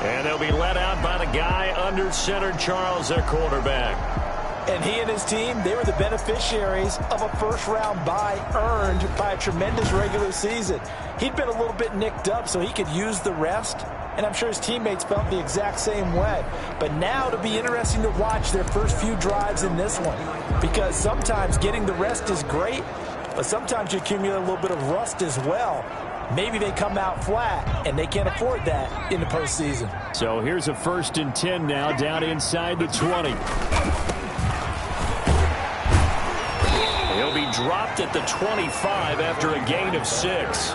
Speaker 2: And they'll be led out by the guy under center, Charles, their quarterback.
Speaker 4: And he and his team, they were the beneficiaries of a first-round bye earned by a tremendous regular season. He'd been a little bit nicked up, so he could use the rest. And I'm sure his teammates felt the exact same way. But now it'll be interesting to watch their first few drives in this one. Because sometimes getting the rest is great, but sometimes you accumulate a little bit of rust as well. Maybe they come out flat, and they can't afford that in the postseason.
Speaker 2: So here's a 1st and 10 now, down inside the 20. He'll be dropped at the 25 after a gain of 6.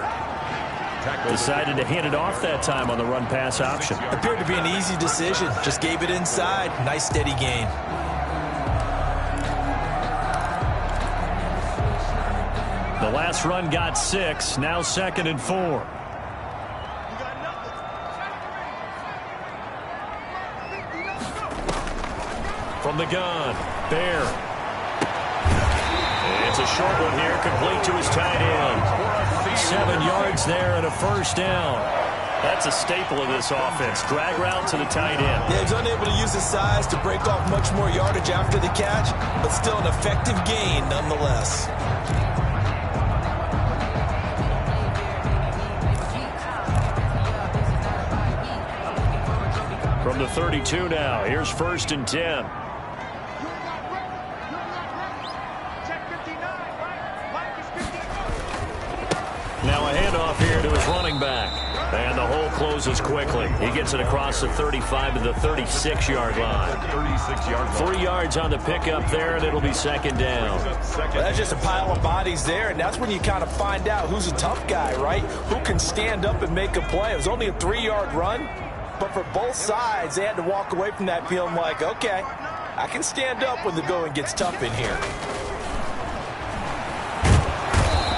Speaker 2: Decided to hand it off that time on the run-pass option.
Speaker 3: Appeared to be an easy decision. Just gave it inside. Nice, steady gain.
Speaker 2: The last run got 6. Now 2nd and 4. From the gun, Bear. It's a short one here, complete to his tight end. 7 yards there and a first down. That's a staple of this offense. Drag route to the tight end.
Speaker 3: Yeah, he's unable to use his size to break off much more yardage after the catch, but still an effective gain nonetheless.
Speaker 2: From the 32 now, here's 1st and 10. Now a handoff here to his running back. And the hole closes quickly. He gets it across the 35 to the 36-yard line. 3 yards on the pickup there, and it'll be 2nd down.
Speaker 4: Well, that's just a pile of bodies there, and that's when you kind of find out who's a tough guy, right? Who can stand up and make a play. It was only a 3-yard run, but for both sides, they had to walk away from that feeling like, okay, I can stand up when the going gets tough in here.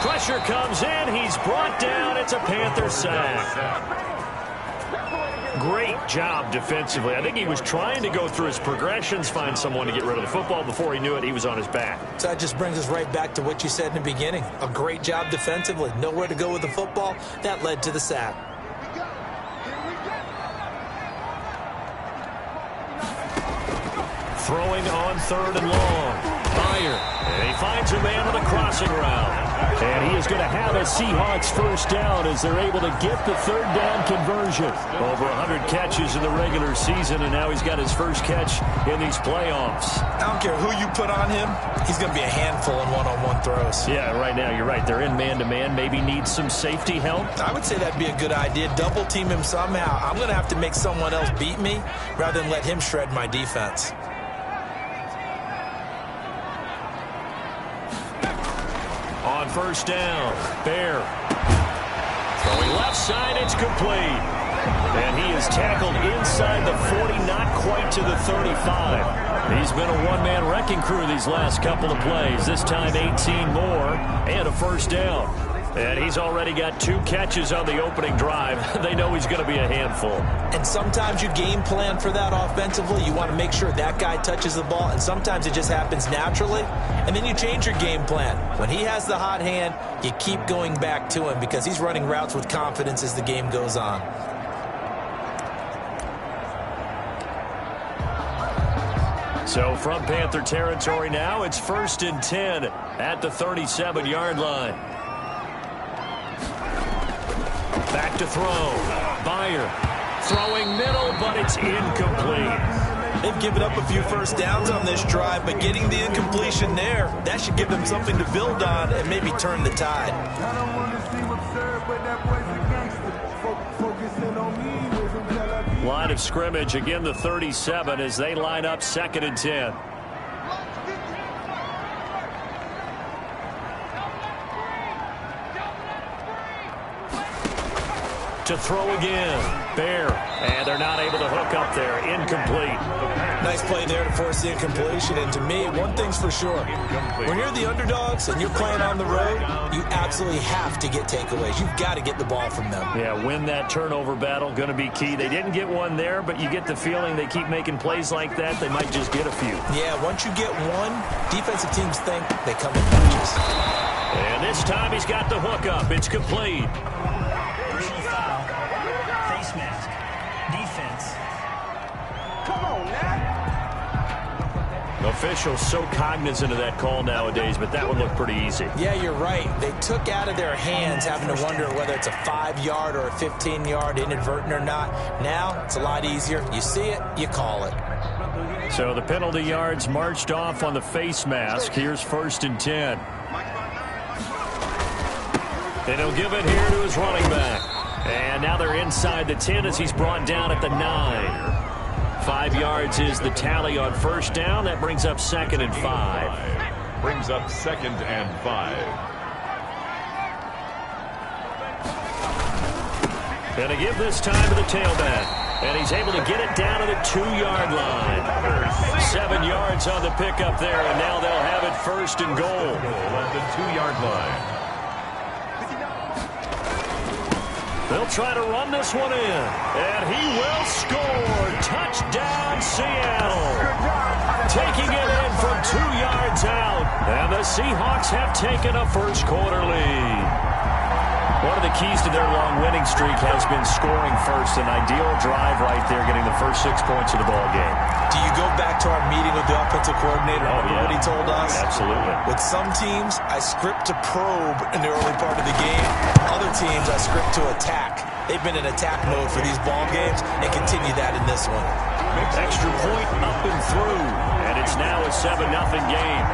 Speaker 2: Pressure comes in. He's brought down. It's a Panther sack. Great job defensively. I think he was trying to go through his progressions, find someone to get rid of the football. Before he knew it, he was on his back.
Speaker 3: So that just brings us right back to what you said in the beginning. A great job defensively. Nowhere to go with the football. That led to the sack.
Speaker 2: Throwing on 3rd and long. Fire. And he finds a man on the crossing route. And he is going to have a Seahawks first down as they're able to get the 3rd down conversion. Over 100 catches in the regular season, and now he's got his first catch in these playoffs.
Speaker 3: I don't care who you put on him. He's going to be a handful in one-on-one throws.
Speaker 2: Yeah, right now you're right. They're in man-to-man. Maybe needs some safety help.
Speaker 3: I would say that'd be a good idea. Double team him somehow. I'm going to have to make someone else beat me rather than let him shred my defense.
Speaker 2: On 1st down, Bear. Throwing left side, it's complete. And he is tackled inside the 40, not quite to the 35. He's been a one-man wrecking crew these last couple of plays. This time 18 more and a first down. And he's already got 2 catches on the opening drive. They know he's going to be a handful.
Speaker 3: And sometimes you game plan for that offensively. You want to make sure that guy touches the ball, and sometimes it just happens naturally. And then you change your game plan. When he has the hot hand, you keep going back to him because he's running routes with confidence as the game goes on.
Speaker 2: So from Panther territory now, it's 1st and 10 at the 37-yard line. Back to throw. Byer throwing middle, but it's incomplete.
Speaker 3: They've given up a few first downs on this drive, but getting the incompletion there, that should give them something to build on and maybe turn the tide.
Speaker 2: Line of scrimmage, again the 37 as they line up 2nd and 10. To throw again. Bear. And they're not able to hook up there. Incomplete.
Speaker 3: Nice play there to force the incompletion. And to me, one thing's for sure. When you're the underdogs and you're playing on the road, you absolutely have to get takeaways. You've got to get the ball from them.
Speaker 2: Yeah, win that turnover battle. Going to be key. They didn't get one there, but you get the feeling they keep making plays like that. They might just get a few.
Speaker 3: Yeah, once you get one, defensive teams think they come in bunches.
Speaker 2: And this time he's got the hook up. It's complete.
Speaker 6: Personal foul. Face mask. Defense.
Speaker 5: Come on, now.
Speaker 2: Officials so cognizant of that call nowadays, but that one looked pretty easy.
Speaker 3: Yeah, you're right. They took out of their hands having to wonder whether it's a 5-yard or a 15-yard inadvertent or not. Now, it's a lot easier. You see it, you call it.
Speaker 2: So the penalty yards marched off on the face mask. Here's 1st and 10. And he'll give it here to his running back. And now they're inside the 10 as he's brought down at the 9. 5 yards is the tally on 1st down. That brings up 2nd and 5.
Speaker 1: Brings up 2nd and 5.
Speaker 2: And a give this time to the tailback. And he's able to get it down to the 2-yard line. 7 yards on the pickup there, and now they'll have it 1st and goal.
Speaker 1: At the 2-yard line.
Speaker 2: They'll try to run this one in. And he will score. Touchdown, Seattle. Taking it in from 2 yards out. And the Seahawks have taken a first quarter lead. One of the keys to their long winning streak has been scoring first. An ideal drive right there, getting the first 6 points of the ball game.
Speaker 3: Do you go back to our meeting with the offensive coordinator? Remember what he told us?
Speaker 2: Absolutely.
Speaker 3: With some teams, I script to probe in the early part of the game. Other teams, I script to attack. They've been in attack mode for these ball games and continue that in this one.
Speaker 2: Extra point up and through. And it's now a 7-0 game.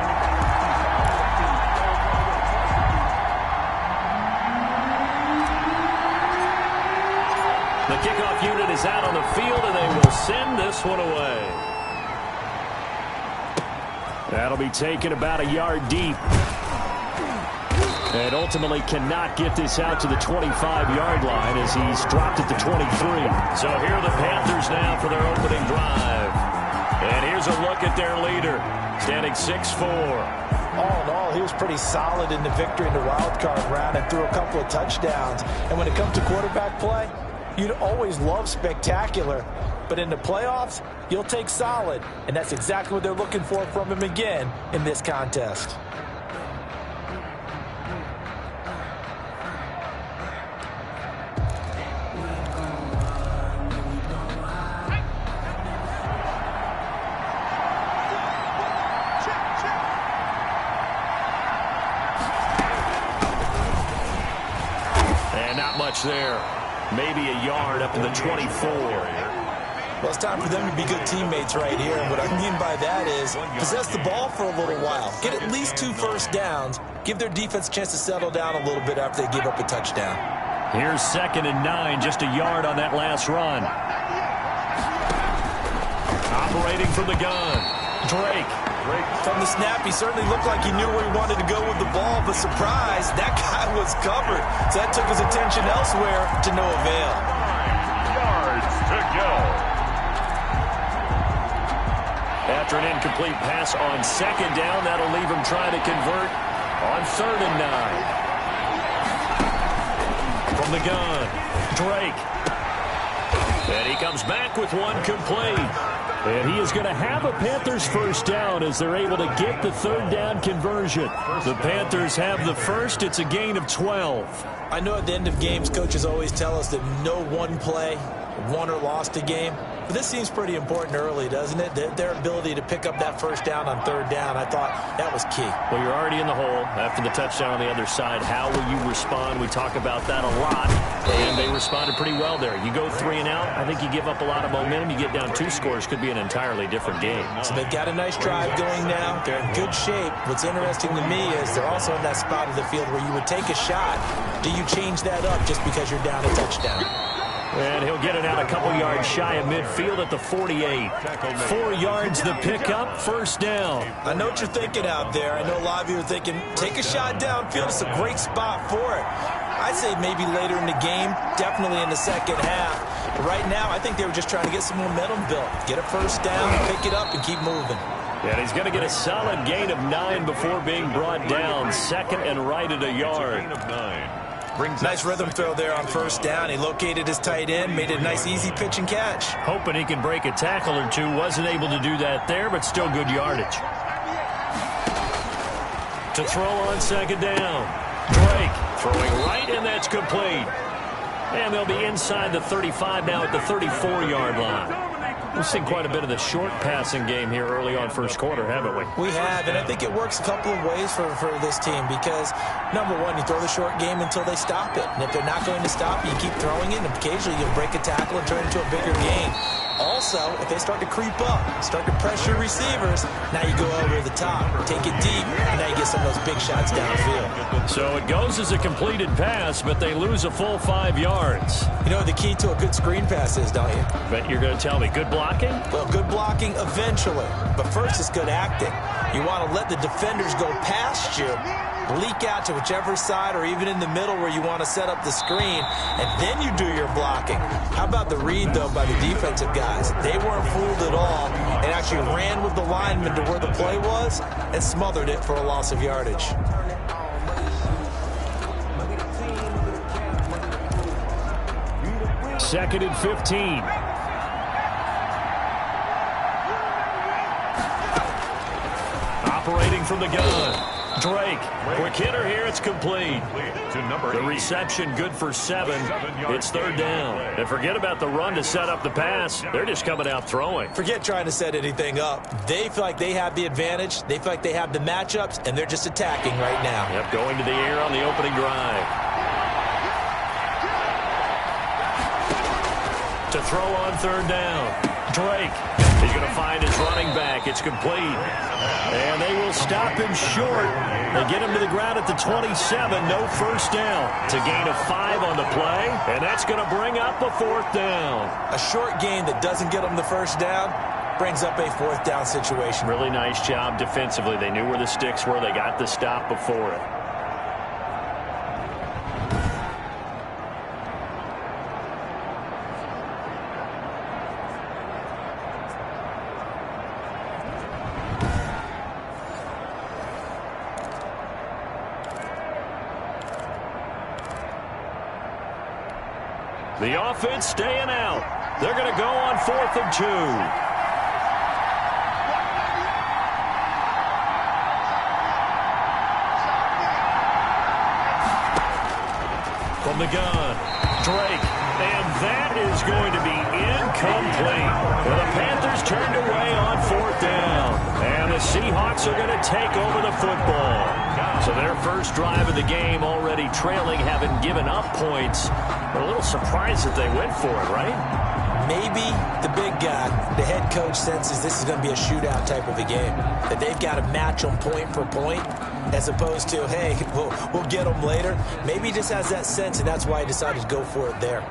Speaker 2: The kickoff unit is out on the field, and they will send this one away. That'll be taken about a yard deep. And ultimately cannot get this out to the 25-yard line as he's dropped it to 23. So here are the Panthers now for their opening drive. And here's a look at their leader, standing 6'4".
Speaker 4: All in all, he was pretty solid in the victory in the wild card round and threw a couple of touchdowns. And when it comes to quarterback play, you'd always love spectacular, but in the playoffs, you'll take solid, and that's exactly what they're looking for from him again in this contest.
Speaker 2: And not much there. Maybe a yard up to the 24.
Speaker 3: Well, it's time for them to be good teammates right here. And what I mean by that is possess the ball for a little while. Get at least 2 first downs. Give their defense a chance to settle down a little bit after they give up a touchdown.
Speaker 2: Here's 2nd and 9, just a yard on that last run. Operating from the gun, Drake.
Speaker 3: From the snap, he certainly looked like he knew where he wanted to go with the ball, but surprise, that guy was covered. So that took his attention elsewhere to no avail.
Speaker 1: 9 yards to go.
Speaker 2: After an incomplete pass on 2nd down, that'll leave him trying to convert on 3rd and 9. From the gun, Drake. And he comes back with one complete. And he is going to have a Panthers first down as they're able to get the 3rd down conversion. The Panthers have the first. It's a gain of 12.
Speaker 3: I know at the end of games, coaches always tell us that no one play won or lost a game. But this seems pretty important early, doesn't it? Their ability to pick up that first down on 3rd down, I thought that was key.
Speaker 2: Well, you're already in the hole after the touchdown on the other side. How will you respond? We talk about that a lot, and they responded pretty well there. You go 3 and out, I think you give up a lot of momentum. You get down 2 scores, could be an entirely different game.
Speaker 3: So they've got a nice drive going now. They're in good shape. What's interesting to me is they're also in that spot of the field where you would take a shot. Do you change that up just because you're down a touchdown?
Speaker 2: And he'll get it out a couple yards shy of midfield at the 48. 4 yards the pickup, first down.
Speaker 3: I know what you're thinking out there. I know a lot of you are thinking, take a shot downfield. It's a great spot for it. I'd say maybe later in the game, definitely in the second half. But right now, I think they were just trying to get some momentum built. Get a first down, pick it up, and keep moving.
Speaker 2: And he's going to get a solid gain of 9 before being brought down. 2nd and right at a yard.
Speaker 3: Nice rhythm throw there on first down. He located his tight end, made it a nice easy pitch and catch.
Speaker 2: Hoping he can break a tackle or two. Wasn't able to do that there, but still good yardage. To throw on 2nd down. Drake throwing right, and that's complete. And they'll be inside the 35 now at the 34-yard line. We've seen quite a bit of the short passing game here early on first quarter, haven't we?
Speaker 3: We have, and I think it works a couple of ways for this team because, number one, you throw the short game until they stop it. And if they're not going to stop you, keep throwing it, and occasionally you'll break a tackle and turn it into a bigger gain. Also, if they start to creep up, start to pressure receivers, now you go over the top, take it deep, and now you get some of those big shots downfield.
Speaker 2: So it goes as a completed pass, but they lose a full 5 yards.
Speaker 3: You know what the key to a good screen pass is, don't you?
Speaker 2: Bet you're going to tell me. Good blocking?
Speaker 3: Well, good blocking eventually, but first it's good acting. You want to let the defenders go past you, leak out to whichever side or even in the middle where you want to set up the screen, and then you do your blocking. How about the read, though, by the defensive guys? They weren't fooled at all and actually ran with the lineman to where the play was and smothered it for a loss of yardage.
Speaker 2: 2nd and 15. Operating from the gun. Drake, quick hitter here, it's complete. The reception good for 7. It's 3rd down. And forget about the run to set up the pass. They're just coming out throwing.
Speaker 3: Forget trying to set anything up. They feel like they have the advantage. They feel like they have the matchups, and they're just attacking right now.
Speaker 2: Yep, going to the air on the opening drive. To throw on 3rd down. Drake, he's going to find his running back. It's complete. And they will stop him short. They get him to the ground at the 27. No first down. It's a gain of 5 on the play, and that's going to bring up a 4th down.
Speaker 3: A short gain that doesn't get them the first down brings up a 4th down situation.
Speaker 2: Really nice job defensively. They knew where the sticks were. They got the stop before it. The offense staying out. They're going to go on 4th and 2. From the gun, Drake. And that is going to be incomplete. Well, the Panthers turned away on 4th down. And the Seahawks are going to take over the football. So their first drive of the game already trailing, having given up points. But a little surprised that they went for it, right?
Speaker 3: Maybe the big guy, the head coach, senses this is going to be a shootout type of a game. That they've got to match them point for point, as opposed to, hey, we'll get them later. Maybe he just has that sense, and that's why he decided to go for it there.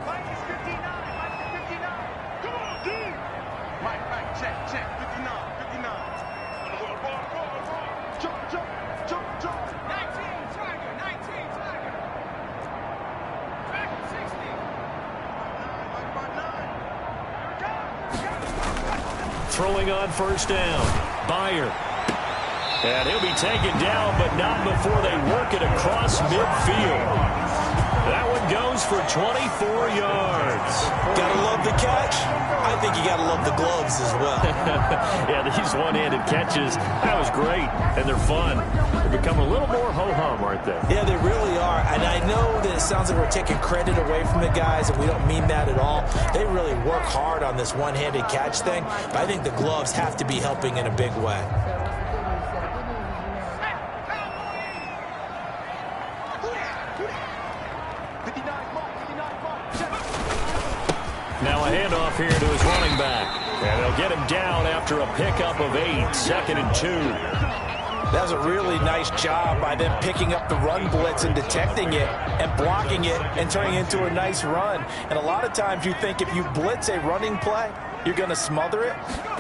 Speaker 2: Throwing on 1st down. Byer. And he'll be taken down, but not before they work it across midfield. That one goes for 24 yards.
Speaker 3: Gotta love the catch. I think you gotta love the gloves as well.
Speaker 2: Yeah, these one-handed catches, that was great, and they're fun. They become a little more ho-hum, aren't they?
Speaker 3: Yeah, they really are. And I know that it sounds like we're taking credit away from the guys, and we don't mean that at all. They really work hard on this one-handed catch thing, but I think the gloves have to be helping in a big way.
Speaker 2: Now a handoff here to his running back. And they'll get him down after a pickup of 8, 2nd and 2.
Speaker 4: That was a really nice job by them picking up the run blitz and detecting it and blocking it and turning it into a nice run. And a lot of times you think if you blitz a running play, you're going to smother it.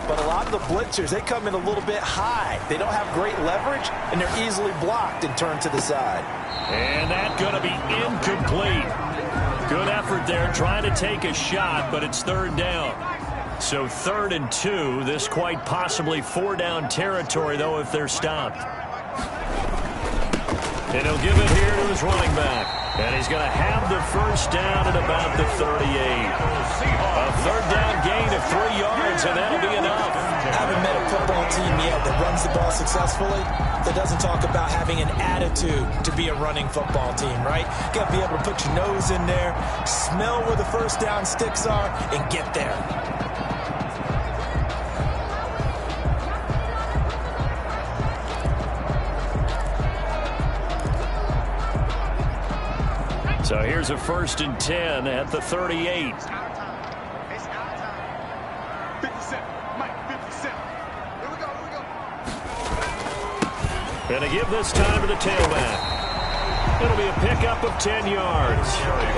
Speaker 4: But a lot of the blitzers, they come in a little bit high. They don't have great leverage, and they're easily blocked and turned to the side.
Speaker 2: And that's going to be incomplete. Good effort there, trying to take a shot, but it's 3rd down. So 3rd and 2, this quite possibly 4-down territory, though, if they're stopped. And he'll give it here to his running back. And he's going to have the first down at about the 38. A 3rd down gain of 3 yards, and that'll be enough.
Speaker 3: I haven't met a football team yet that runs the ball successfully that doesn't talk about having an attitude to be a running football team, right? You got to be able to put your nose in there, smell where the first down sticks are, and get there.
Speaker 2: So here's a 1st and 10 at the 38. And to give this time to the tailback. It'll be a pickup of 10 yards.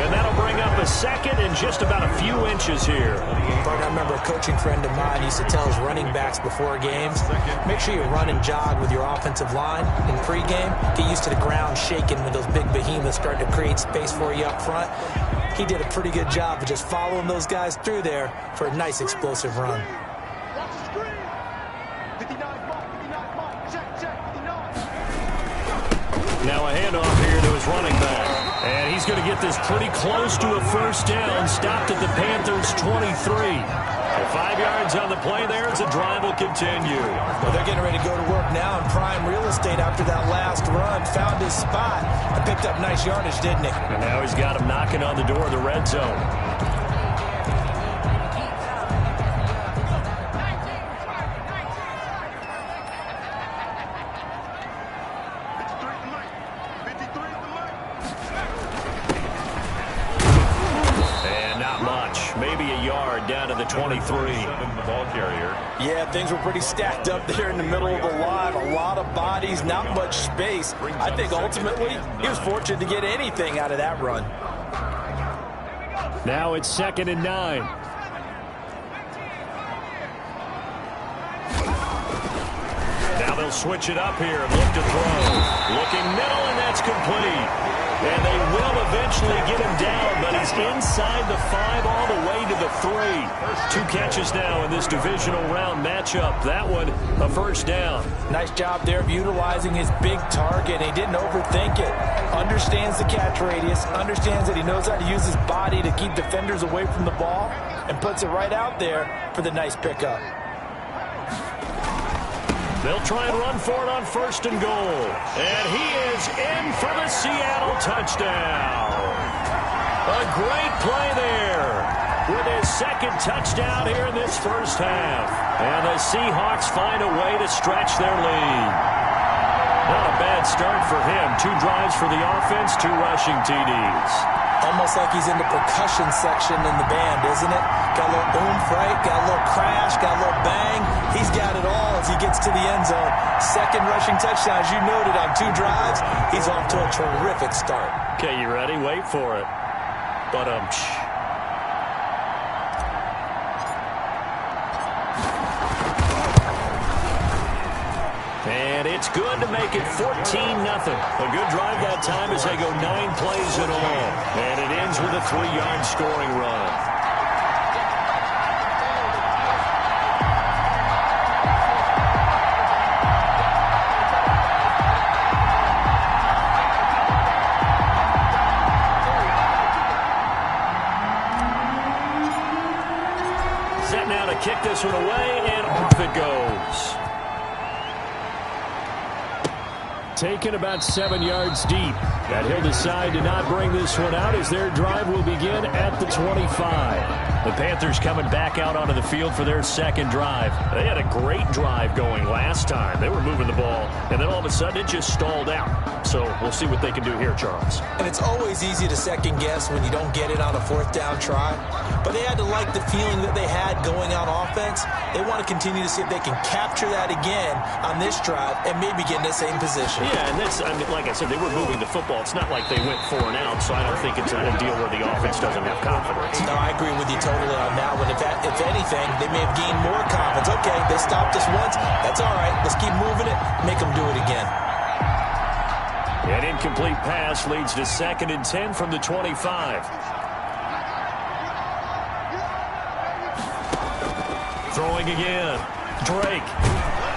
Speaker 2: And that'll bring up a 2nd and just about a few inches here.
Speaker 3: I remember a coaching friend of mine used to tell his running backs before games, make sure you run and jog with your offensive line in pregame. Get used to the ground shaking when those big behemoths start to create space for you up front. He did a pretty good job of just following those guys through there for a nice explosive run.
Speaker 2: Now a handoff here to his running back. And he's he's going to get this pretty close to a first down. Stopped at the Panthers' 23. 5 yards on the play there as the drive will continue.
Speaker 3: Well, they're getting ready to go to work now in prime real estate after that last run. Found his spot and picked up nice yardage, didn't he?
Speaker 2: And now he's got him knocking on the door of the red zone. Down to the 23.
Speaker 1: The ball carrier.
Speaker 4: Yeah, things were pretty stacked up there in the middle of the line. A lot of bodies, not much space. I think ultimately he was fortunate to get anything out of that run.
Speaker 2: Now it's 2nd and 9. Now they'll switch it up here and look to throw. Looking middle, and that's complete. And they will eventually get him down, but he's inside the 5 all the way to the 3. 2 catches now in this divisional round matchup. That one, a first down.
Speaker 4: Nice job there of utilizing his big target. He didn't overthink it. Understands the catch radius, understands that he knows how to use his body to keep defenders away from the ball, and puts it right out there for the nice pickup.
Speaker 2: They'll try and run for it on 1st and goal. And he is in for the Seattle touchdown. A great play there with his 2nd touchdown here in this first half. And the Seahawks find a way to stretch their lead. Not a bad start for him. 2 drives for the offense, 2 rushing TDs.
Speaker 3: Almost like he's in the percussion section in the band, isn't it? Got a little oomph, right? Got a little crash, got a little bang. He's got it all as he gets to the end zone. 2nd rushing touchdown, as you noted, on 2 drives. He's off to a terrific start.
Speaker 2: Okay, you ready? Wait for it. And it's good to make it 14-0. A good drive that time as they go 9 plays in all. And it ends with a 3-yard scoring run. Set now to kick this one away, and off it goes. Taken about 7 yards deep. And he'll decide to not bring this one out as their drive will begin at the 25. The Panthers coming back out onto the field for their 2nd drive. They had a great drive going last time. They were moving the ball, and then all of a sudden it just stalled out. So we'll see what they can do here, Charles.
Speaker 3: And it's always easy to second guess when you don't get it on a 4th down try. But they had to like the feeling that they had going on offense. They want to continue to see if they can capture that again on this drive and maybe get in the same position.
Speaker 2: Yeah, and that's, I mean, like I said, they were moving the football. It's not like they went 4 and out, so I don't think it's a deal where the offense doesn't have confidence.
Speaker 3: No, I agree with you totally on that one. If anything, they may have gained more confidence. Okay, they stopped us once. That's all right. Let's keep moving it. Make them do it again.
Speaker 2: An incomplete pass leads to 2nd and 10 from the 25. Throwing again. Drake.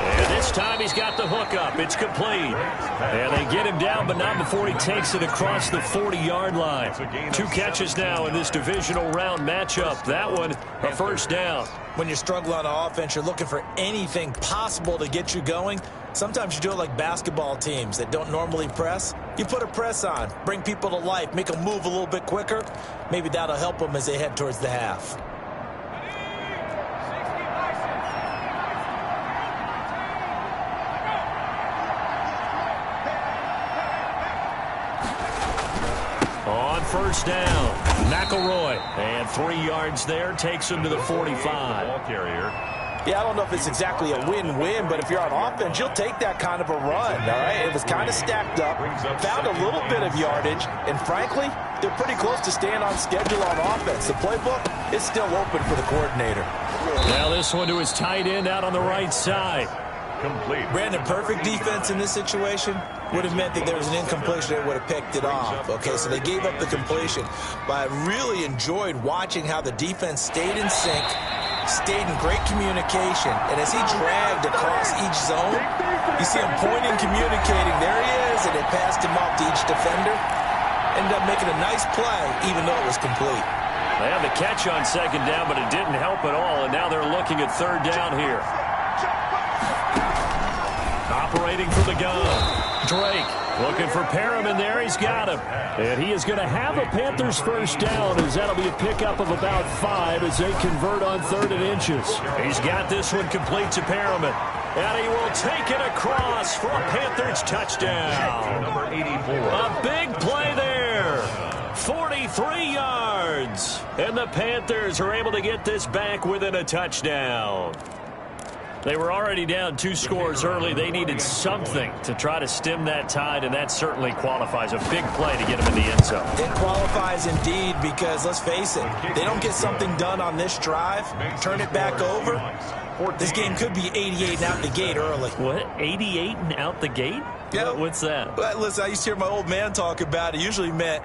Speaker 2: And this time he's got the hook up. It's complete. And they get him down, but not before he takes it across the 40-yard line. 2 catches now in this divisional round matchup. That one, a first down.
Speaker 3: When you're struggling on offense, you're looking for anything possible to get you going. Sometimes you do it like basketball teams that don't normally press. You put a press on, bring people to life, make them move a little bit quicker. Maybe that'll help them as they head towards the half. On first down, McElroy. And 3 yards there, takes him to the 45.
Speaker 1: Ball carrier.
Speaker 4: Yeah, I don't know if it's exactly a win-win, but if you're on offense, you'll take that kind of a run, all right? It was kind of stacked up, found a little bit of yardage, and frankly, they're pretty close to staying on schedule on offense. The playbook is still open for the coordinator.
Speaker 2: Now this one to his tight end out on the right side.
Speaker 1: Complete.
Speaker 3: Brandon, perfect defense in this situation would have meant that there was an incompletion that would have picked it off. Okay, so they gave up the completion. But I really enjoyed watching how the defense stayed in sync, stayed in great communication. And as he dragged across each zone, you see him pointing, communicating. There he is, and it passed him off to each defender. Ended up making a nice play, even though it was complete.
Speaker 2: They had the catch on second down, but it didn't help at all, and now they're looking at third down here. Operating for the gun. Drake looking for Perriman there. He's got him. And he is going to have a Panthers first down, as that'll be a pickup of about 5 as they convert on 3rd and inches. He's got this one complete to Perriman. And he will take it across for a Panthers touchdown.
Speaker 1: Number 84.
Speaker 2: A big play there. 43 yards. And the Panthers are able to get this back within a touchdown. They were already down 2 scores early. They needed something to try to stem that tide, and that certainly qualifies. A big play to get them in the end zone.
Speaker 3: It qualifies indeed because, let's face it, they don't get something done on this drive, turn it back over, this game could be 88 and out the gate early.
Speaker 2: What? 88 and out the gate?
Speaker 3: Yeah.
Speaker 2: What's that?
Speaker 3: But listen, I used to hear my old man talk about it. Usually meant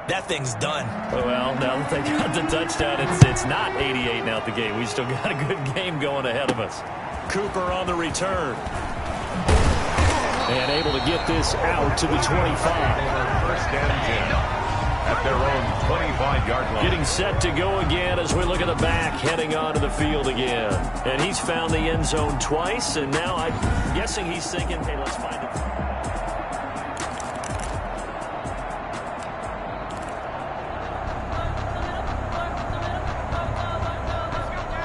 Speaker 3: that thing's done.
Speaker 2: Well, now that they got the touchdown, it's not 88 and out the gate. We still got a good game going ahead of us. Cooper on the return. And able to get this out to the 25.
Speaker 1: First and 10 at their own 25-yard line.
Speaker 2: Getting set to go again as we look at the back, heading onto the field again. And he's found the end zone twice, and now I'm guessing he's thinking, hey, let's find it.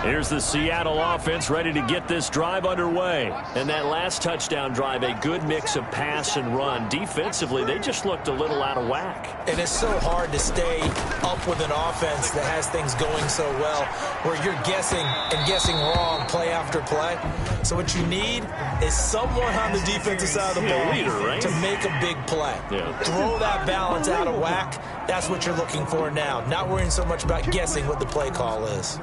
Speaker 2: Here's the Seattle offense ready to get this drive underway. And that last touchdown drive, a good mix of pass and run. Defensively, they just looked a little out of whack.
Speaker 3: And it's so hard to stay up with an offense that has things going so well, where you're guessing and guessing wrong play after play. So what you need is someone on the defensive side of the ball to make a big play.
Speaker 2: Yeah.
Speaker 3: Throw that balance out of whack. That's what you're looking for now. Not worrying so much about guessing what the play call is.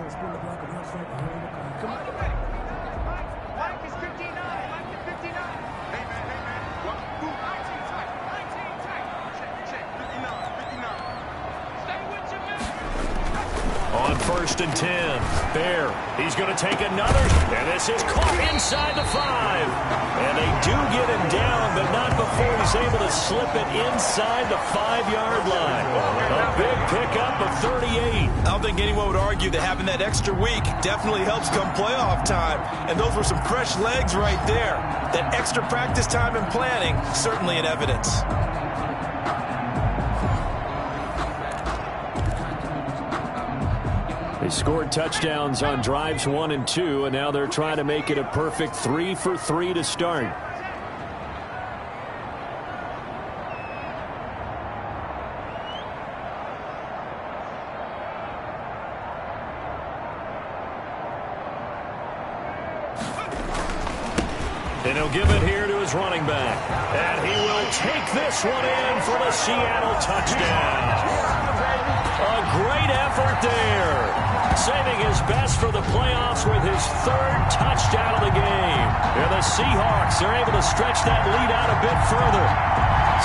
Speaker 2: On 1st and 10, Bear, he's going to take another, and this is caught inside the 5. And they do get him down, but not before he's able to slip it inside the 5-yard line. A big pickup of 38.
Speaker 4: I don't think anyone would argue that having that extra week definitely helps come playoff time. And those were some fresh legs right there. That extra practice time and planning, certainly in evidence.
Speaker 2: They scored touchdowns on drives 1 and 2, and now they're trying to make it a perfect 3 for 3 to start. And he'll give it here to his running back. And he will take this one in for the Seattle touchdown. A great effort there. Saving his best for the playoffs with his 3rd touchdown of the game. And the Seahawks are able to stretch that lead out a bit further.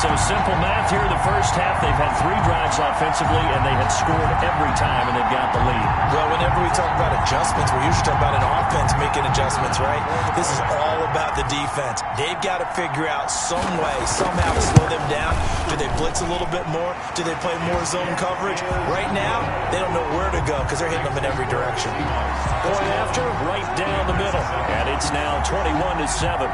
Speaker 2: So simple math here in the first half. They've had 3 drives offensively, and they had scored every time, and they've got the lead.
Speaker 3: Well, whenever we talk about adjustments, we're usually talking about an offense making adjustments, right? This is all about the defense. They've got to figure out some way, somehow to slow them down. Do they blitz a little bit more? Do they play more zone coverage? Right now, they don't know where to go because they're hitting them in every direction.
Speaker 2: Point after, right down the middle. And it's now 21-7.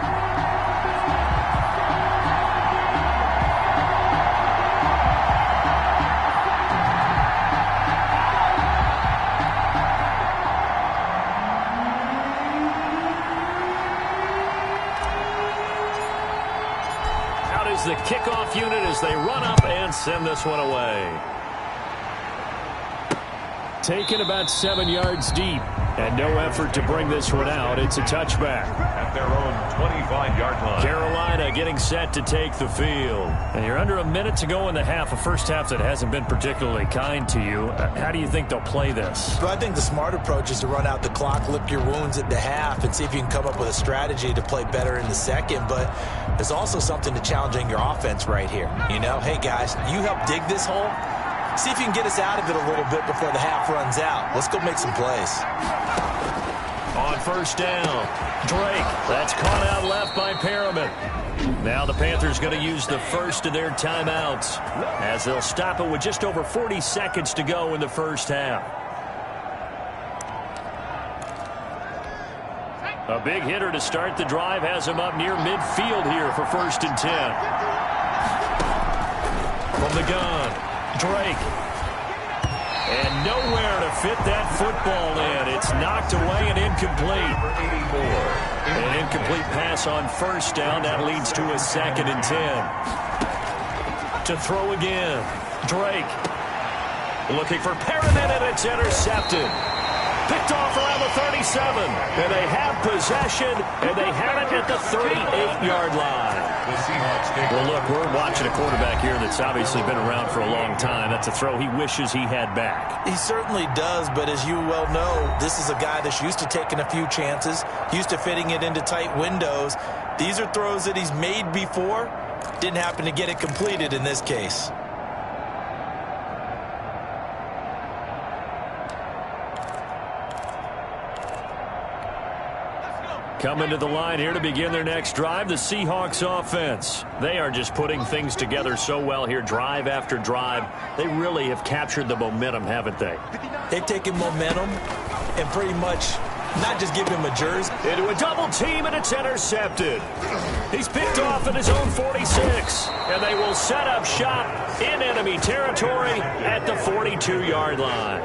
Speaker 2: The kickoff unit as they run up and send this one away. Taken about 7 yards deep, and no effort to bring this one out. It's a touchback.
Speaker 1: At their own 25-yard line.
Speaker 2: Carolina getting set to take the field. And you're under a minute to go in the half, a first half that hasn't been particularly kind to you. How do you think they'll play this?
Speaker 3: Well, I think the smart approach is to run out the clock, lick your wounds at the half, and see if you can come up with a strategy to play better in the second. But there's also something to challenging your offense right here. You know, hey, guys, you help dig this hole. See if you can get us out of it a little bit before the half runs out. Let's go make some plays.
Speaker 2: On first down, Drake. That's caught out left by Perriman. Now the Panthers going to use the first of their timeouts as they'll stop it with just over 40 seconds to go in the first half. A big hitter to start the drive has him up near midfield here for 1st and 10. From the gun, Drake. And nowhere to fit that football in. It's knocked away and incomplete. An incomplete pass on first down. That leads to a 2nd and 10. To throw again, Drake. Looking for Perriman, and it's intercepted. Picked off around the 37. And they have possession, and they have it at the 38-yard line. Well, look, we're watching a quarterback here that's obviously been around for a long time. That's a throw he wishes he had back.
Speaker 3: He certainly does, but as you well know, this is a guy that's used to taking a few chances, used to fitting it into tight windows. These are throws that he's made before. Didn't happen to get it completed in this case.
Speaker 2: Coming to the line here to begin their next drive, the Seahawks offense. They are just putting things together so well here, drive after drive. They really have captured the momentum, haven't they?
Speaker 3: They've taken momentum and pretty much not just give him a jersey.
Speaker 2: Into a double team, and it's intercepted. He's picked off at his own 46, and they will set up shop in enemy territory at the 42-yard line.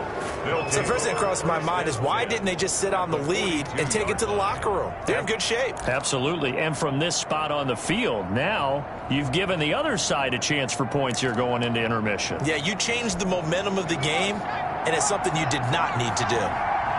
Speaker 3: So the first thing that crossed my mind is why didn't they just sit on the lead and take it to the locker room? They're in good shape.
Speaker 2: Absolutely, and from this spot on the field, now you've given the other side a chance for points here going into intermission.
Speaker 3: Yeah, you changed the momentum of the game, and it's something you did not need to do.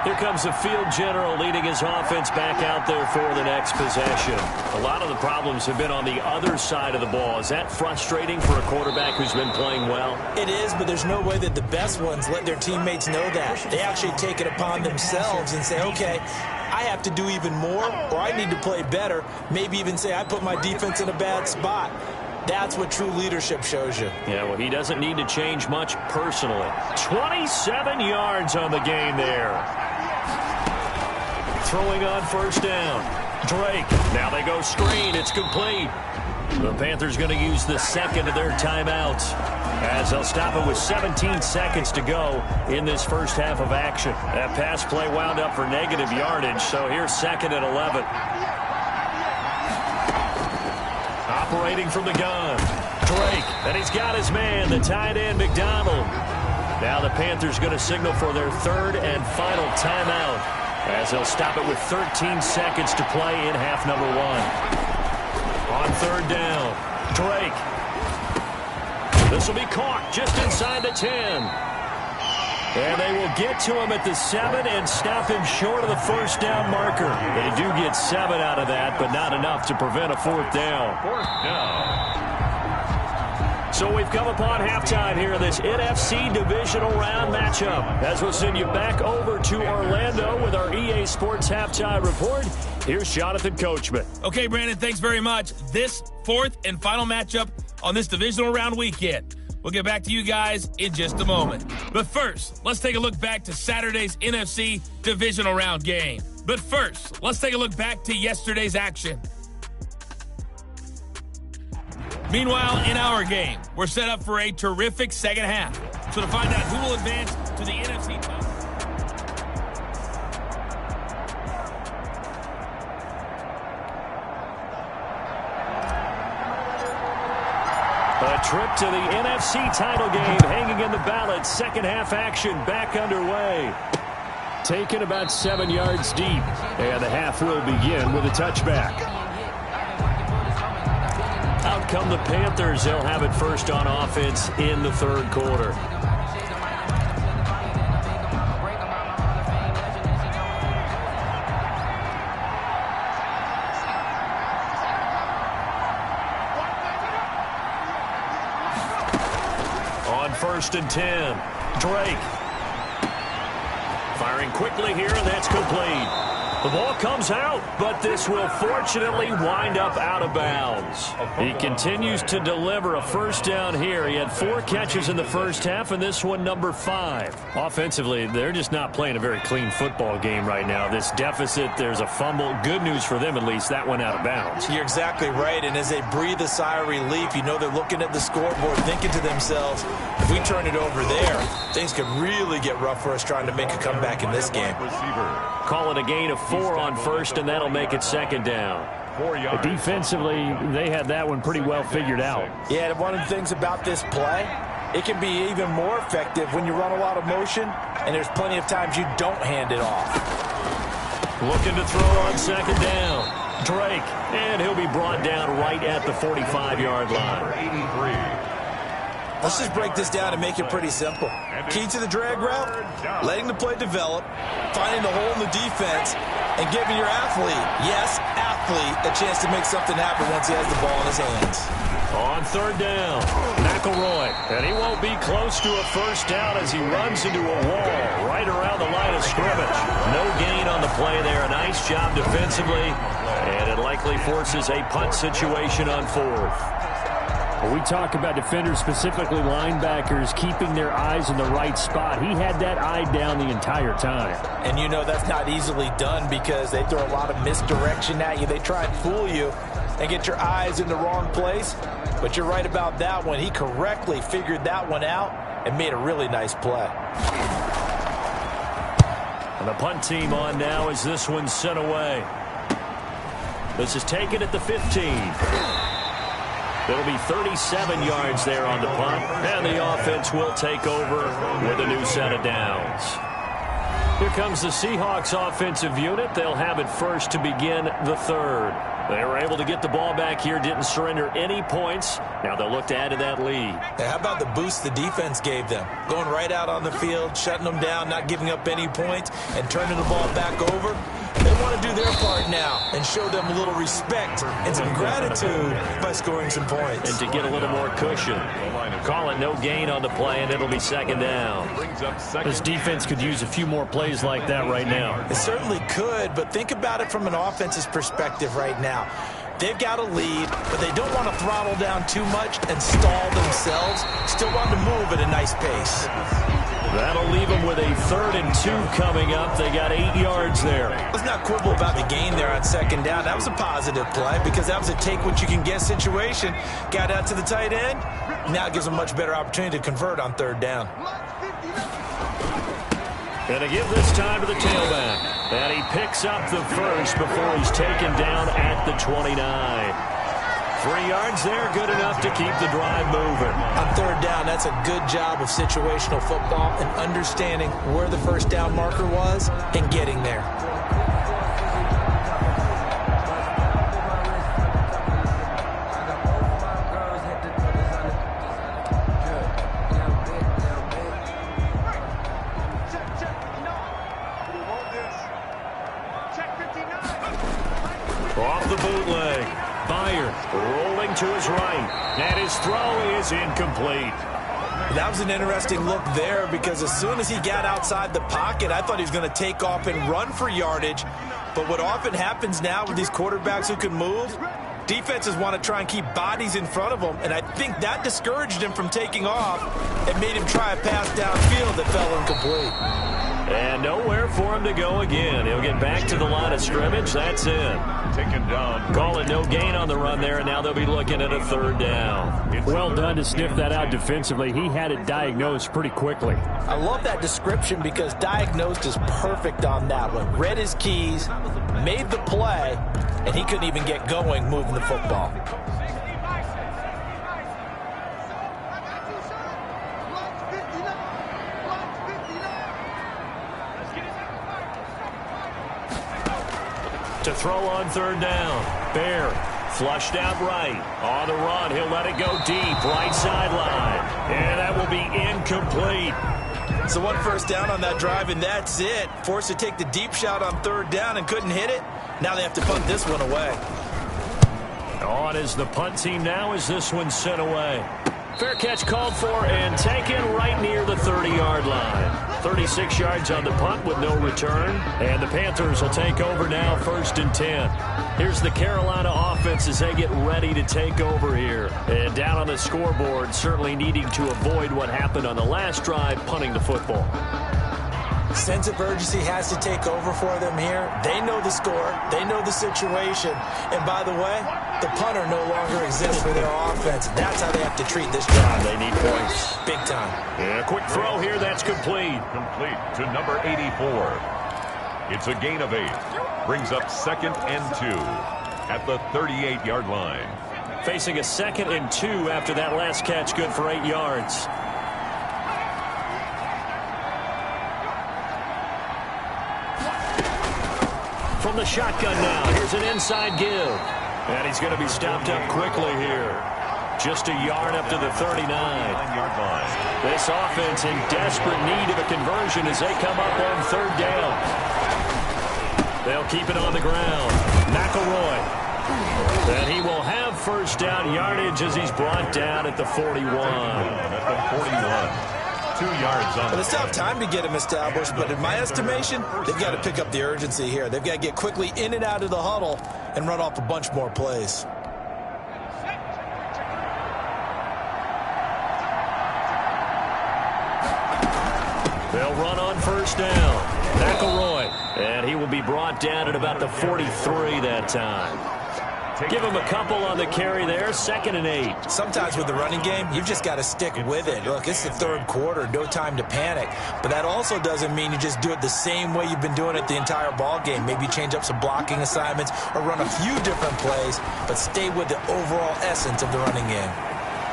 Speaker 2: Here comes the field general leading his offense back out there for the next possession. A lot of the problems have been on the other side of the ball. Is that frustrating for a quarterback who's been playing well?
Speaker 3: It is, but there's no way that the best ones let their teammates know that. They actually take it upon themselves and say, okay, I have to do even more, or I need to play better. Maybe even say I put my defense in a bad spot. That's what true leadership shows you.
Speaker 2: Yeah, well, he doesn't need to change much personally. 27 yards on the game there. Throwing on first down. Drake. Now they go screen. It's complete. The Panthers going to use the second of their timeouts as they'll stop it with 17 seconds to go in this first half of action. That pass play wound up for negative yardage, so here's 2nd and 11. Operating from the gun. Drake. And he's got his man, the tight end, McDonald. Now the Panthers going to signal for their 3rd and final timeout as they'll stop it with 13 seconds to play in half number 1. On 3rd down, Drake. This will be caught just inside the 10. And they will get to him at the 7 and stop him short of the first down marker. They do get 7 out of that, but not enough to prevent a 4th down. 4th down. So we've come upon halftime here in this NFC divisional round matchup. As we'll send you back over to Orlando with our EA Sports Halftime Report. Here's Jonathan Coachman.
Speaker 7: Okay, Brandon, thanks very much. This 4th and final matchup on this divisional round weekend. We'll get back to you guys in just a moment. But first, let's take a look back to Saturday's NFC divisional round game. But first, let's take a look back to yesterday's action. Meanwhile, in our game, we're set up for a terrific second half. So to find out who will advance to the NFC title.
Speaker 2: A trip to the NFC title game hanging in the balance. Second half action back underway. Taken about 7 yards deep. And the half will begin with a touchback. Out come the Panthers. They'll have it first on offense in the 3rd quarter. On 1st and 10, Drake. Firing quickly here, and that's complete. The ball comes out, but this will fortunately wind up out of bounds. He continues to deliver a first down here. He had 4 catches in the first half, and this one number 5. Offensively, they're just not playing a very clean football game right now. This deficit, there's a fumble. Good news for them, at least. That went out of bounds.
Speaker 3: You're exactly right, and as they breathe a sigh of relief, you know they're looking at the scoreboard, thinking to themselves, if we turn it over there, things could really get rough for us trying to make a comeback in this game.
Speaker 2: Call it a gain of 4 on first, and that'll make it second down. Defensively, they had that one pretty well figured out.
Speaker 4: Yeah, and one of the things about this play, it can be even more effective when you run a lot of motion, and there's plenty of times you don't hand it off.
Speaker 2: Looking to throw on second down. Drake, and he'll be brought down right at the 45-yard line.
Speaker 3: Let's just break this down and make it pretty simple. Key to the drag route, letting the play develop, finding the hole in the defense, and giving your athlete, yes, athlete, a chance to make something happen once he has the ball in his hands.
Speaker 2: On third down, McElroy, and he won't be close to a first down as he runs into a wall right around the line of scrimmage. No gain on the play there. A nice job defensively, and it likely forces a punt situation on 4th.
Speaker 8: We talk about defenders, specifically linebackers, keeping their eyes in the right spot. He had that eye down the entire time.
Speaker 4: And you know that's not easily done because they throw a lot of misdirection at you. They try and fool you and get your eyes in the wrong place. But you're right about that one. He correctly figured that one out and made a really nice play.
Speaker 2: And the punt team on now as this one's sent away. This is taken at the 15. It'll be 37 yards there on the punt, and the offense will take over with a new set of downs. Here comes the Seahawks offensive unit. They'll have it first to begin the 3rd. They were able to get the ball back here, didn't surrender any points. Now they'll look to add to that lead.
Speaker 3: Hey, how about the boost the defense gave them? Going right out on the field, shutting them down, not giving up any points, and turning the ball back over. They want to do their part now and show them a little respect and some gratitude by scoring some points.
Speaker 2: And to get a little more cushion. Call it no gain on the play, and it'll be second down.
Speaker 8: This defense could use a few more plays like that right now.
Speaker 3: It certainly could, but think about it from an offense's perspective right now. They've got a lead, but they don't want to throttle down too much and stall themselves. Still want to move at a nice pace.
Speaker 2: That'll leave them with a 3rd and 2 coming up. They got 8 yards there.
Speaker 3: Let's not quibble about the gain there on second down. That was a positive play because that was a take-what-you-can-get situation. Got out to the tight end. Now it gives them a much better opportunity to convert on 3rd down.
Speaker 2: Gonna give this time to the tailback. And he picks up the first before he's taken down at the 29. 3 yards there, good enough to keep the drive moving.
Speaker 3: On 3rd down, that's a good job of situational football and understanding where the first down marker was and getting there.
Speaker 2: Off the bootleg. Byard rolling to his right, and his throw is incomplete.
Speaker 3: That was an interesting look there because as soon as he got outside the pocket, I thought he was going to take off and run for yardage. But what often happens now with these quarterbacks who can move, defenses want to try and keep bodies in front of them, and I think that discouraged him from taking off and made him try a pass downfield that fell incomplete.
Speaker 2: And nowhere for him to go again. He'll get back to the line of scrimmage. That's it. Taken down. Call it no gain on the run there, and now they'll be looking at a 3rd down.
Speaker 8: Well done to sniff that out defensively. He had it diagnosed pretty quickly.
Speaker 4: I love that description because diagnosed is perfect on that one. Read his keys, made the play, and he couldn't even get going moving the football.
Speaker 2: To throw on 3rd down. Bear flushed out right. On the run, he'll let it go deep. Right sideline. And that will be incomplete.
Speaker 3: So 1 first down on that drive, and that's it. Forced to take the deep shot on 3rd down and couldn't hit it. Now they have to punt this one away.
Speaker 2: On is the punt team now as this one's sent away. Fair catch called for and taken right near the 30-yard line. 36 yards on the punt with no return. And the Panthers will take over now, 1st and 10. Here's the Carolina offense as they get ready to take over here. And down on the scoreboard, certainly needing to avoid what happened on the last drive, punting the football.
Speaker 3: Sense of urgency has to take over for them here. They know the score. They know the situation. And by the way, the punter no longer exists for their offense. That's how they have to treat this job.
Speaker 2: They need points.
Speaker 3: Big time.
Speaker 2: Yeah, quick throw here. That's complete.
Speaker 1: Complete to number 84. It's a gain of 8. Brings up 2nd and 2 at the 38-yard line.
Speaker 2: Facing a 2nd and 2 after that last catch, good for 8 yards. From the shotgun now, here's an inside give. And he's going to be stopped up quickly here. Just a yard up to the 39-yard line. This offense in desperate need of a conversion as they come up on 3rd down. They'll keep it on the ground. McElroy. And he will have 1st down yardage as he's brought down at the 41.
Speaker 1: At the 41. 2 yards on.
Speaker 3: Well, it's tough time to get him established, but in my estimation, they've got to pick up the urgency here. They've got to get quickly in and out of the huddle and run off a bunch more plays.
Speaker 2: They'll run on 1st down. McElroy. And he will be brought down at about the 43 that time. Give him a couple on the carry there, 2nd and 8.
Speaker 3: Sometimes with the running game, you've just got to stick with it. Look, it's the 3rd quarter, no time to panic. But that also doesn't mean you just do it the same way you've been doing it the entire ball game. Maybe change up some blocking assignments or run a few different plays, but stay with the overall essence of the running game.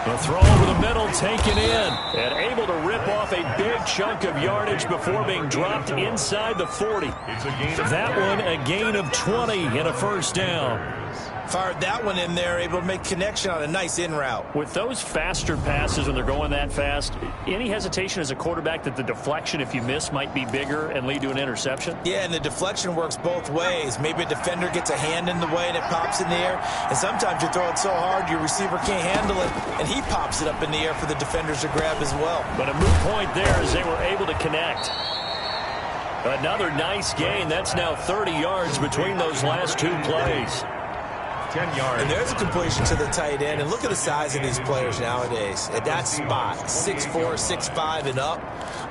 Speaker 2: The throw over the middle, taken in, and able to rip off a big chunk of yardage before being dropped inside the 40. That one, a gain of 20 and a 1st down.
Speaker 3: Fired that one in there, able to make connection on a nice in route.
Speaker 8: With those faster passes when they're going that fast, any hesitation as a quarterback that the deflection, if you miss, might be bigger and lead to an interception?
Speaker 3: Yeah, and the deflection works both ways. Maybe a defender gets a hand in the way and it pops in the air. And sometimes you throw it so hard your receiver can't handle it, and he pops it up in the air for the defenders to grab as well.
Speaker 8: But a moot point there as they were able to connect. Another nice gain. That's now 30 yards between those last 2 plays.
Speaker 1: 10 yards.
Speaker 3: And there's a completion to the tight end. And look at the size of these players nowadays. At that spot, 6'4", 6'5", and up.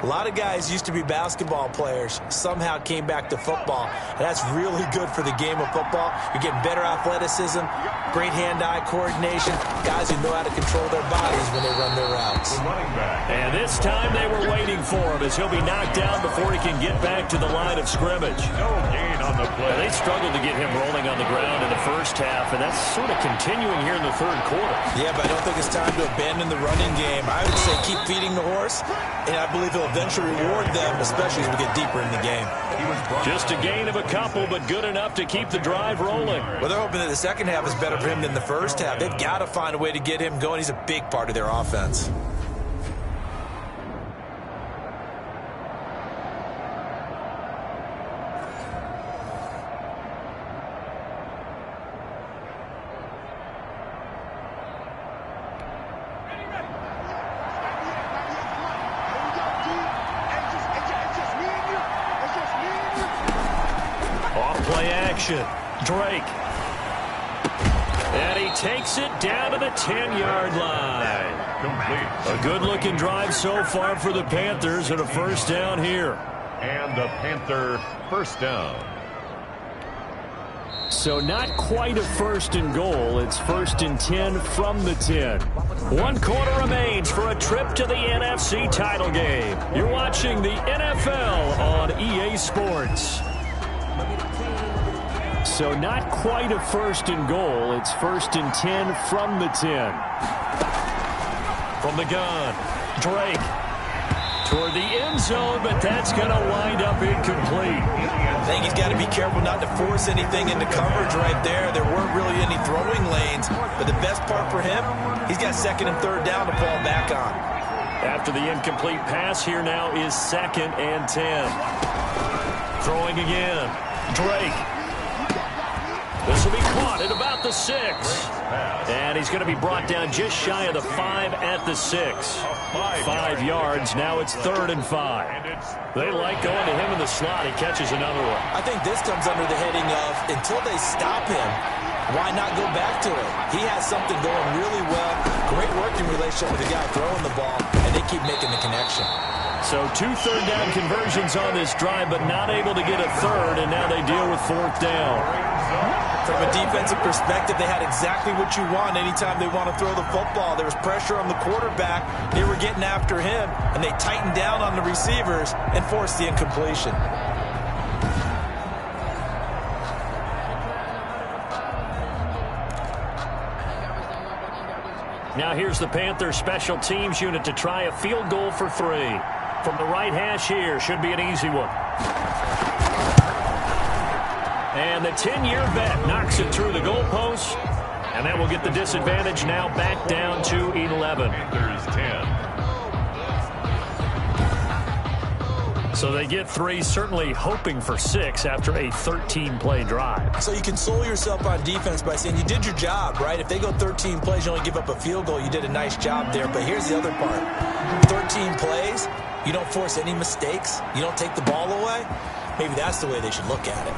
Speaker 3: A lot of guys used to be basketball players, somehow came back to football. And that's really good for the game of football. You're getting better athleticism, great hand-eye coordination, guys who know how to control their bodies when they run their routes.
Speaker 2: And this time they were waiting for him as he'll be knocked down before he can get back to the line of scrimmage.
Speaker 1: No gain on the play.
Speaker 2: They struggled to get him rolling on the ground in the 1st half, and that's sort of continuing here in the 3rd quarter.
Speaker 3: Yeah, but I don't think it's time to abandon the running game. I would say keep feeding the horse, and I believe he'll eventually reward them, especially as we get deeper in the game.
Speaker 2: Just a gain of a couple, but good enough to keep the drive rolling.
Speaker 3: Well, they're hoping that the 2nd half is better for him than the 1st half. They've got to find a way to get him going. He's a big part of their offense.
Speaker 2: Drake. And he takes it down to the 10-yard line.
Speaker 1: Complete.
Speaker 2: A good-looking drive so far for the Panthers and a 1st down here.
Speaker 1: And the Panther 1st down.
Speaker 8: So not quite a 1st and goal. It's 1st and 10 from the 10.
Speaker 2: 1 quarter remains for a trip to the NFC title game. You're watching the NFL on EA Sports.
Speaker 8: So not quite a 1st and goal. It's 1st and 10 from the 10.
Speaker 2: From the gun, Drake toward the end zone, but that's going to wind up incomplete.
Speaker 3: I think he's got to be careful not to force anything into coverage right there. There weren't really any throwing lanes, but the best part for him, he's got 2nd and 3rd down to fall back on.
Speaker 2: After the incomplete pass, here now is 2nd and 10. Throwing again, Drake. This will be caught at about the 6.
Speaker 8: And he's going to be brought down just shy of the 5 at the 6. 5 yards. Now it's 3rd and 5. They like going to him in the slot. He catches another one.
Speaker 3: I think this comes under the heading of until they stop him, why not go back to it? He has something going really well. Great working relationship with the guy throwing the ball, and they keep making the connection.
Speaker 8: So 2 third-down conversions on this drive, but not able to get a third, and now they deal with 4th down.
Speaker 3: From a defensive perspective, they had exactly what you want anytime they want to throw the football. There was pressure on the quarterback. They were getting after him, and they tightened down on the receivers and forced the incompletion.
Speaker 8: Now here's the Panthers special teams unit to try a field goal for 3. From the right hash here, should be an easy one. And the 10-year vet knocks it through the goalpost. And that will get the disadvantage now back down to 11.
Speaker 1: Panthers 10.
Speaker 8: So they get 3, certainly hoping for 6 after a 13-play drive.
Speaker 3: So you console yourself on defense by saying you did your job, right? If they go 13 plays, you only give up a field goal, you did a nice job there. But here's the other part. 13 plays, you don't force any mistakes, you don't take the ball away. Maybe that's the way they should look at it.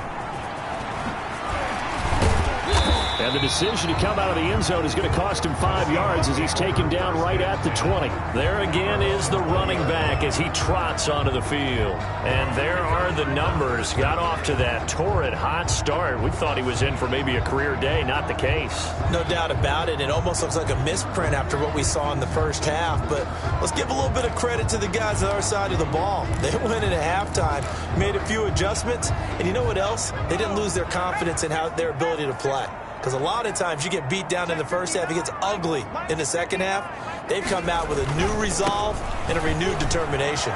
Speaker 8: And the decision to come out of the end zone is going to cost him 5 yards as he's taken down right at the 20. There again is the running back as he trots onto the field. And there are the numbers. Got off to that torrid hot start. We thought he was in for maybe a career day. Not the case.
Speaker 3: No doubt about it. It almost looks like a misprint after what we saw in the first half. But let's give a little bit of credit to the guys on our side of the ball. They went in at halftime, made a few adjustments. And you know what else? They didn't lose their confidence in their ability to play. Because a lot of times you get beat down in the first half, it gets ugly in the second half. They've come out with a new resolve and a renewed determination.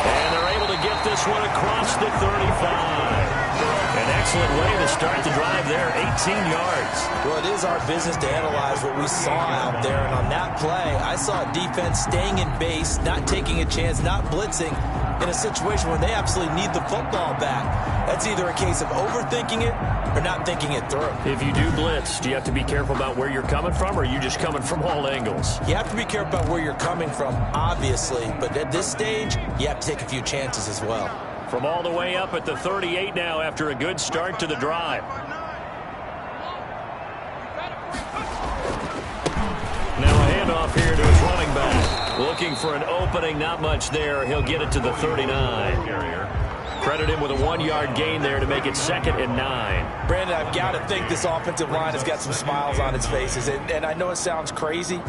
Speaker 8: And they're able to get this one across the 35. An excellent way to start the drive there, 18 yards.
Speaker 3: Well, it is our business to analyze what we saw out there. And on that play, I saw a defense staying in base, not taking a chance, not blitzing, in a situation where they absolutely need the football back. That's either a case of overthinking it or not thinking it through.
Speaker 8: If you do blitz, do you have to be careful about where you're coming from, or are you just coming from all angles?
Speaker 3: You have to be careful about where you're coming from, obviously. But at this stage, you have to take a few chances as well.
Speaker 8: From all the way up at the 38 now after a good start to the drive. Now a handoff here to his running back. Looking for an opening, not much there. He'll get it to the 39. Credit him with a 1-yard gain there to make it 2nd and 9.
Speaker 3: Brandon, I've got to think this offensive line has got some smiles on its faces. And I know it sounds crazy,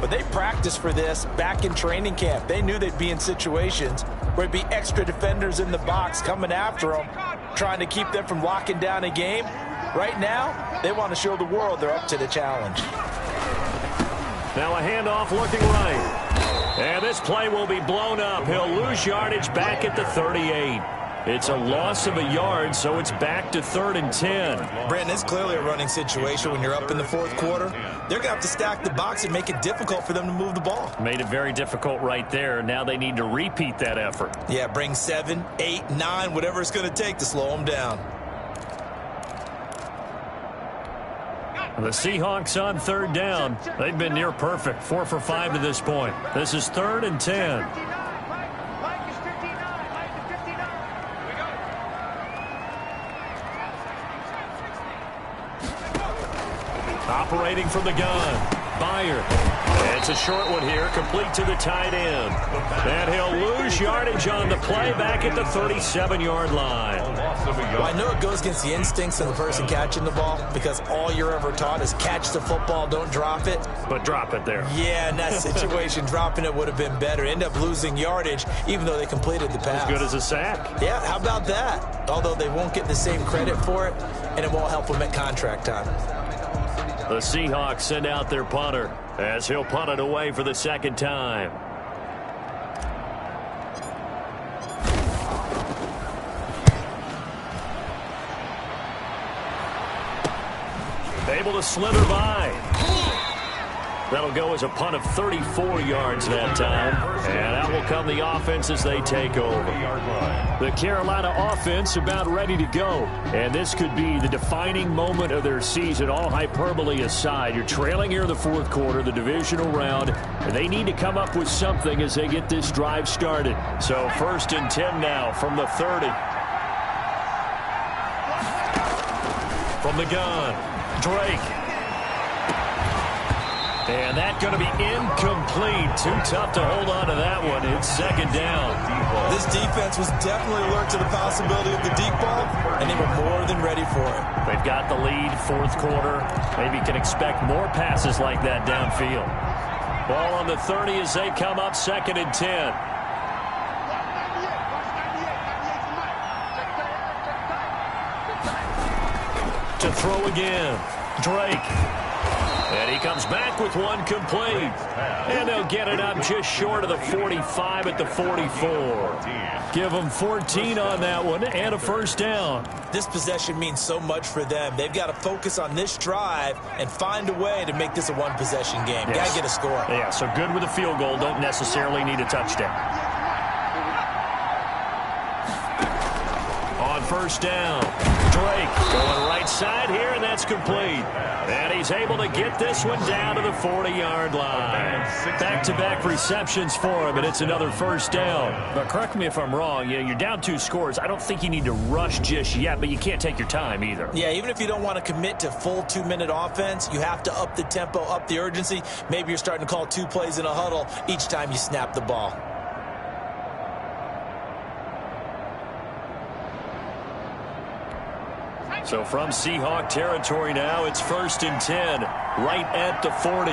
Speaker 3: but they practiced for this back in training camp. They knew they'd be in situations where there'd be extra defenders in the box coming after them, trying to keep them from locking down a game. Right now, they want to show the world they're up to the challenge.
Speaker 8: Now a handoff looking right. And this play will be blown up. He'll lose yardage back at the 38. It's a loss of a yard, so it's back to 3rd and 10.
Speaker 3: Brandon, it's clearly a running situation when you're up in the 4th quarter. They're going to have to stack the box and make it difficult for them to move the ball.
Speaker 8: Made it very difficult right there. Now they need to repeat that effort.
Speaker 3: Yeah, bring 7, 8, 9, whatever it's going to take to slow them down.
Speaker 8: The Seahawks on 3rd down. They've been near perfect. 4 for 5 to this point. This is 3rd and 10. Operating from the gun. Byer. It's a short one here, complete to the tight end. And he'll lose yardage on the play back at the 37-yard line.
Speaker 3: Well, I know it goes against the instincts of the person catching the ball because all you're ever taught is catch the football, don't drop it.
Speaker 8: But drop it there.
Speaker 3: Yeah, in that situation, dropping it would have been better. End up losing yardage even though they completed the pass.
Speaker 8: As good as a sack.
Speaker 3: Yeah, how about that? Although they won't get the same credit for it, and it won't help them at contract time.
Speaker 8: The Seahawks send out their punter as he'll punt it away for the 2nd time. Able to slither by. That'll go as a punt of 34 yards that time. And out will come the offense as they take over. The Carolina offense about ready to go. And this could be the defining moment of their season, all hyperbole aside. You're trailing here in the fourth quarter, the divisional round, and they need to come up with something as they get this drive started. So 1st and 10 now from the 30. From the gun, Drake. And that's going to be incomplete. Too tough to hold on to that one. It's 2nd down.
Speaker 3: This defense was definitely alert to the possibility of the deep ball, and they were more than ready for it.
Speaker 8: They've got the lead, fourth quarter. Maybe you can expect more passes like that downfield. Ball on the 30 as they come up, 2nd and 10. To throw again, Drake. And he comes back with one complete. And they'll get it up just short of the 45 at the 44. Give them 14 on that one and a 1st down.
Speaker 3: This possession means so much for them. They've got to focus on this drive and find a way to make this a one-possession game.
Speaker 8: Yes.
Speaker 3: Got to get a score.
Speaker 8: Yeah, so good with a field goal. Don't necessarily need a touchdown. On 1st down, Drake going right side here, and that's complete. And he's able to get this one down to the 40-yard line. Back-to-back receptions for him, and it's another 1st down. But correct me if I'm wrong, you're down 2 scores. I don't think you need to rush just yet, but you can't take your time either.
Speaker 3: Yeah, even if you don't want to commit to full 2-minute offense, you have to up the tempo, up the urgency. Maybe you're starting to call 2 plays in a huddle each time you snap the ball.
Speaker 8: So from Seahawk territory now, it's 1st and 10, right at the 40.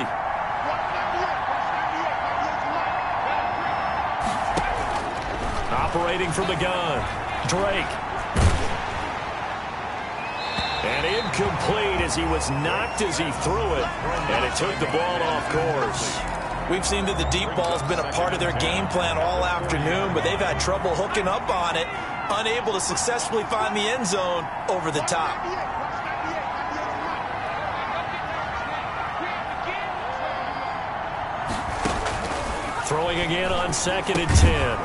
Speaker 8: Operating from the gun, Drake. And incomplete as he was knocked as he threw it, and it took the ball off course.
Speaker 3: We've seen that the deep ball has been a part of their game plan all afternoon, but they've had trouble hooking up on it, unable to successfully find the end zone over the top.
Speaker 8: Throwing again on 2nd and 10.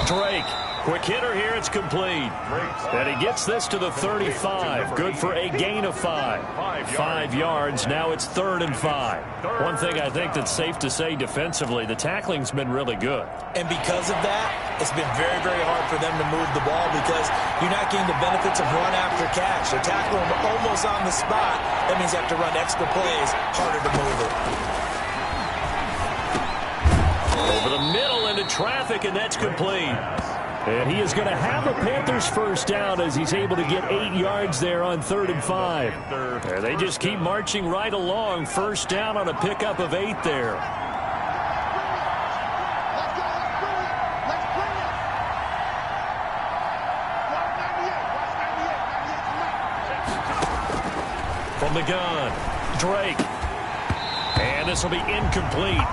Speaker 8: Drake, quick hitter here, it's complete. And he gets this to the 35. Good for a gain of 5. 5 yards, now it's 3rd and 5. One thing I think that's safe to say defensively, the tackling's been really good.
Speaker 3: And because of that, it's been very, very hard for them to move the ball because you're not getting the benefits of run after catch. They're tackling them almost on the spot. That means you have to run extra plays, harder to move it.
Speaker 8: Over the middle into traffic, and that's complete. And he is going to have a Panthers 1st down as he's able to get 8 yards there on 3rd and 5. And they just keep marching right along. 1st down on a pickup of 8 there. From the gun, Drake. And this will be incomplete.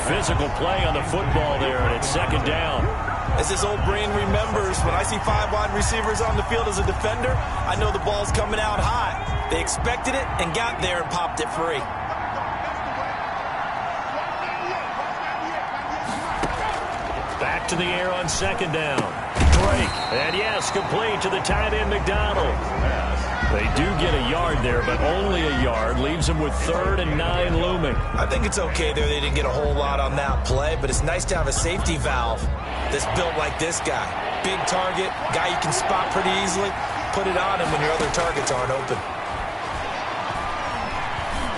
Speaker 8: Physical play on the football there, and it's 2nd down.
Speaker 3: As his old brain remembers, when I see 5 wide receivers on the field as a defender, I know the ball's coming out hot. They expected it and got there and popped it free.
Speaker 8: Back to the air on 2nd down. Drake, and yes, complete to the tight end McDonald. They do get a yard there, but only a yard. Leaves them with 3rd and 9 looming.
Speaker 3: I think it's okay there. They didn't get a whole lot on that play, but it's nice to have a safety valve that's built like this guy. Big target, guy you can spot pretty easily. Put it on him when your other targets aren't open.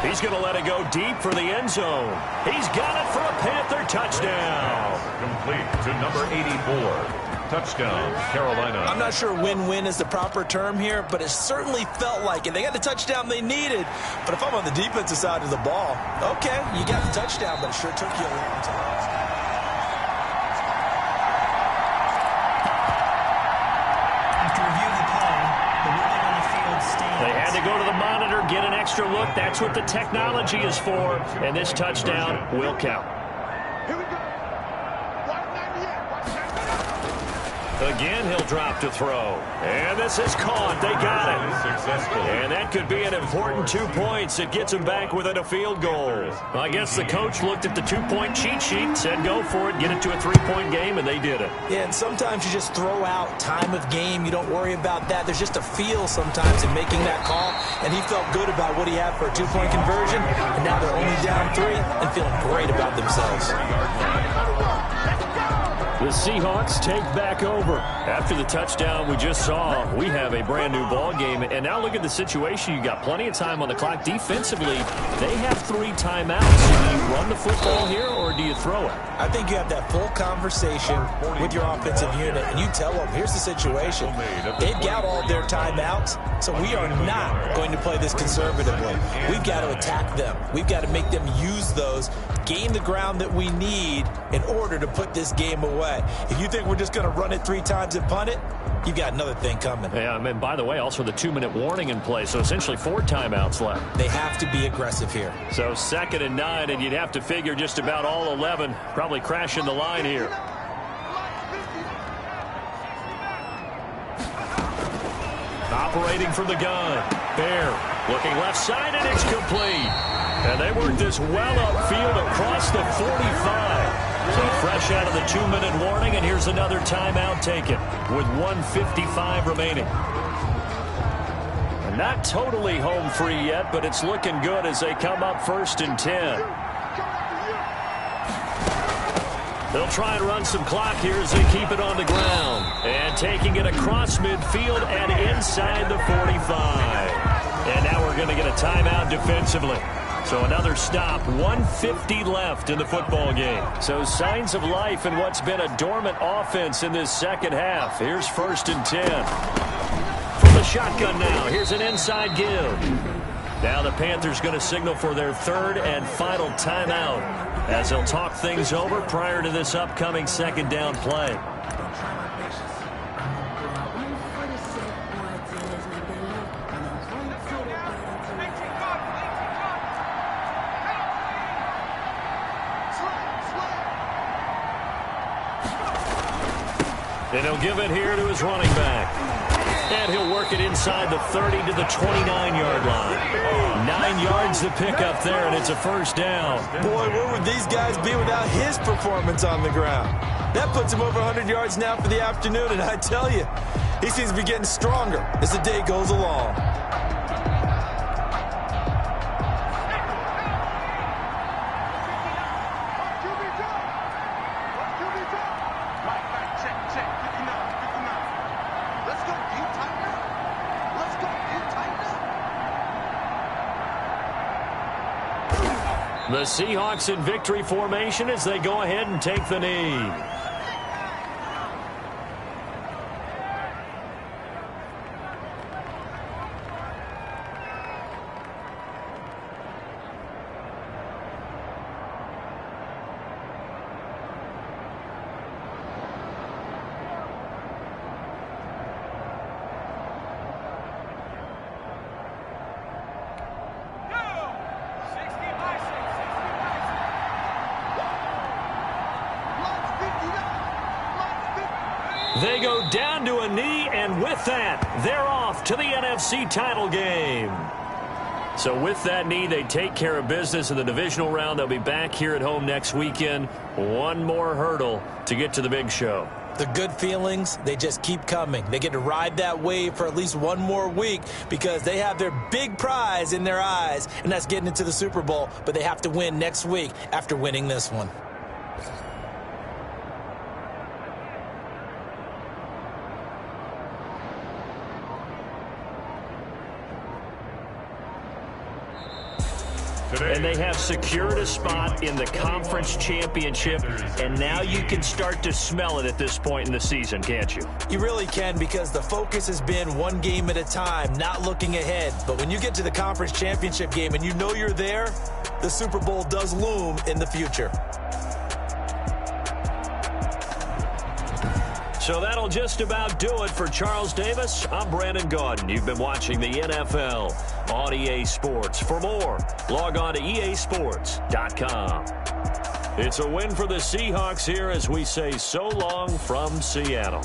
Speaker 8: He's going to let it go deep for the end zone. He's got it for a Panther touchdown.
Speaker 1: Complete to number 84. Touchdown, Carolina.
Speaker 3: I'm not sure win-win is the proper term here, but it certainly felt like it. They got the touchdown they needed. But if I'm on the defensive side of the ball, okay, you got the touchdown, but it sure took you a long time.
Speaker 6: After review of the play, the ruling on the field stands.
Speaker 8: They had to go to the monitor, get an extra look. That's what the technology is for. And this touchdown will count. Again, he'll drop to throw. And this is caught. They got it.
Speaker 1: Successful.
Speaker 8: And that could be an important 2 points. It gets him back within a field goal. I guess the coach looked at the 2-point cheat sheet, said go for it, get it to a 3-point game, and they did it.
Speaker 3: Yeah, and sometimes you just throw out time of game. You don't worry about that. There's just a feel sometimes in making that call, and he felt good about what he had for a 2-point conversion, and now they're only down 3 and feeling great about themselves.
Speaker 8: The Seahawks take back over. After the touchdown we just saw, we have a brand new ball game. And now look at the situation. You got plenty of time on the clock. Defensively, they have 3 timeouts. Do you run the football here or do you throw it?
Speaker 3: I think you have that full conversation with your offensive unit, and you tell them, here's the situation. They've got all their timeouts, so we are not going to play this conservatively. We've got to attack them. We've got to make them use those, gain the ground that we need in order to put this game away. If you think we're just going to run it 3 times and punt it, you got another thing coming.
Speaker 8: Yeah, and by the way, also the 2-minute warning in play, so essentially 4 timeouts left.
Speaker 3: They have to be aggressive here.
Speaker 8: So 2nd and 9, and you'd have to figure just about all 11 probably crashing the line here. Operating from the gun. Bear looking left side, and it's complete. And they work this well upfield across the 45. So fresh out of the 2-minute warning, and here's another timeout taken with 1:55 remaining. And not totally home free yet, but it's looking good as they come up 1st and 10. They'll try and run some clock here as they keep it on the ground. And taking it across midfield and inside the 45. And now we're going to get a timeout defensively. So another stop, 1:50 left in the football game. So signs of life in what's been a dormant offense in this second half. Here's 1st and 10. From the shotgun now, here's an inside give. Now the Panthers going to signal for their 3rd and final timeout as they'll talk things over prior to this upcoming 2nd down play. And he'll give it here to his running back. And he'll work it inside the 30 to the 29-yard line. 9 yards to pick up there, and it's a 1st down.
Speaker 3: Boy, where would these guys be without his performance on the ground? That puts him over 100 yards now for the afternoon, and I tell you, he seems to be getting stronger as the day goes along.
Speaker 8: The Seahawks in victory formation as they go ahead and take the knee. They go down to a knee, and with that, they're off to the NFC title game. So with that knee, they take care of business in the divisional round. They'll be back here at home next weekend. One more hurdle to get to the big show.
Speaker 3: The good feelings, they just keep coming. They get to ride that wave for at least one more week because they have their big prize in their eyes, and that's getting into the Super Bowl. But they have to win next week after winning this one.
Speaker 8: And they have secured a spot in the conference championship, and now you can start to smell it at this point in the season, can't you?
Speaker 3: You really can, because the focus has been one game at a time, not looking ahead. But when you get to the conference championship game and you know you're there, the Super Bowl does loom in the future.
Speaker 8: So that'll just about do it for Charles Davis. I'm Brandon Gaudin. You've been watching the NFL on EA Sports. For more, log on to easports.com. It's a win for the Seahawks here as we say so long from Seattle.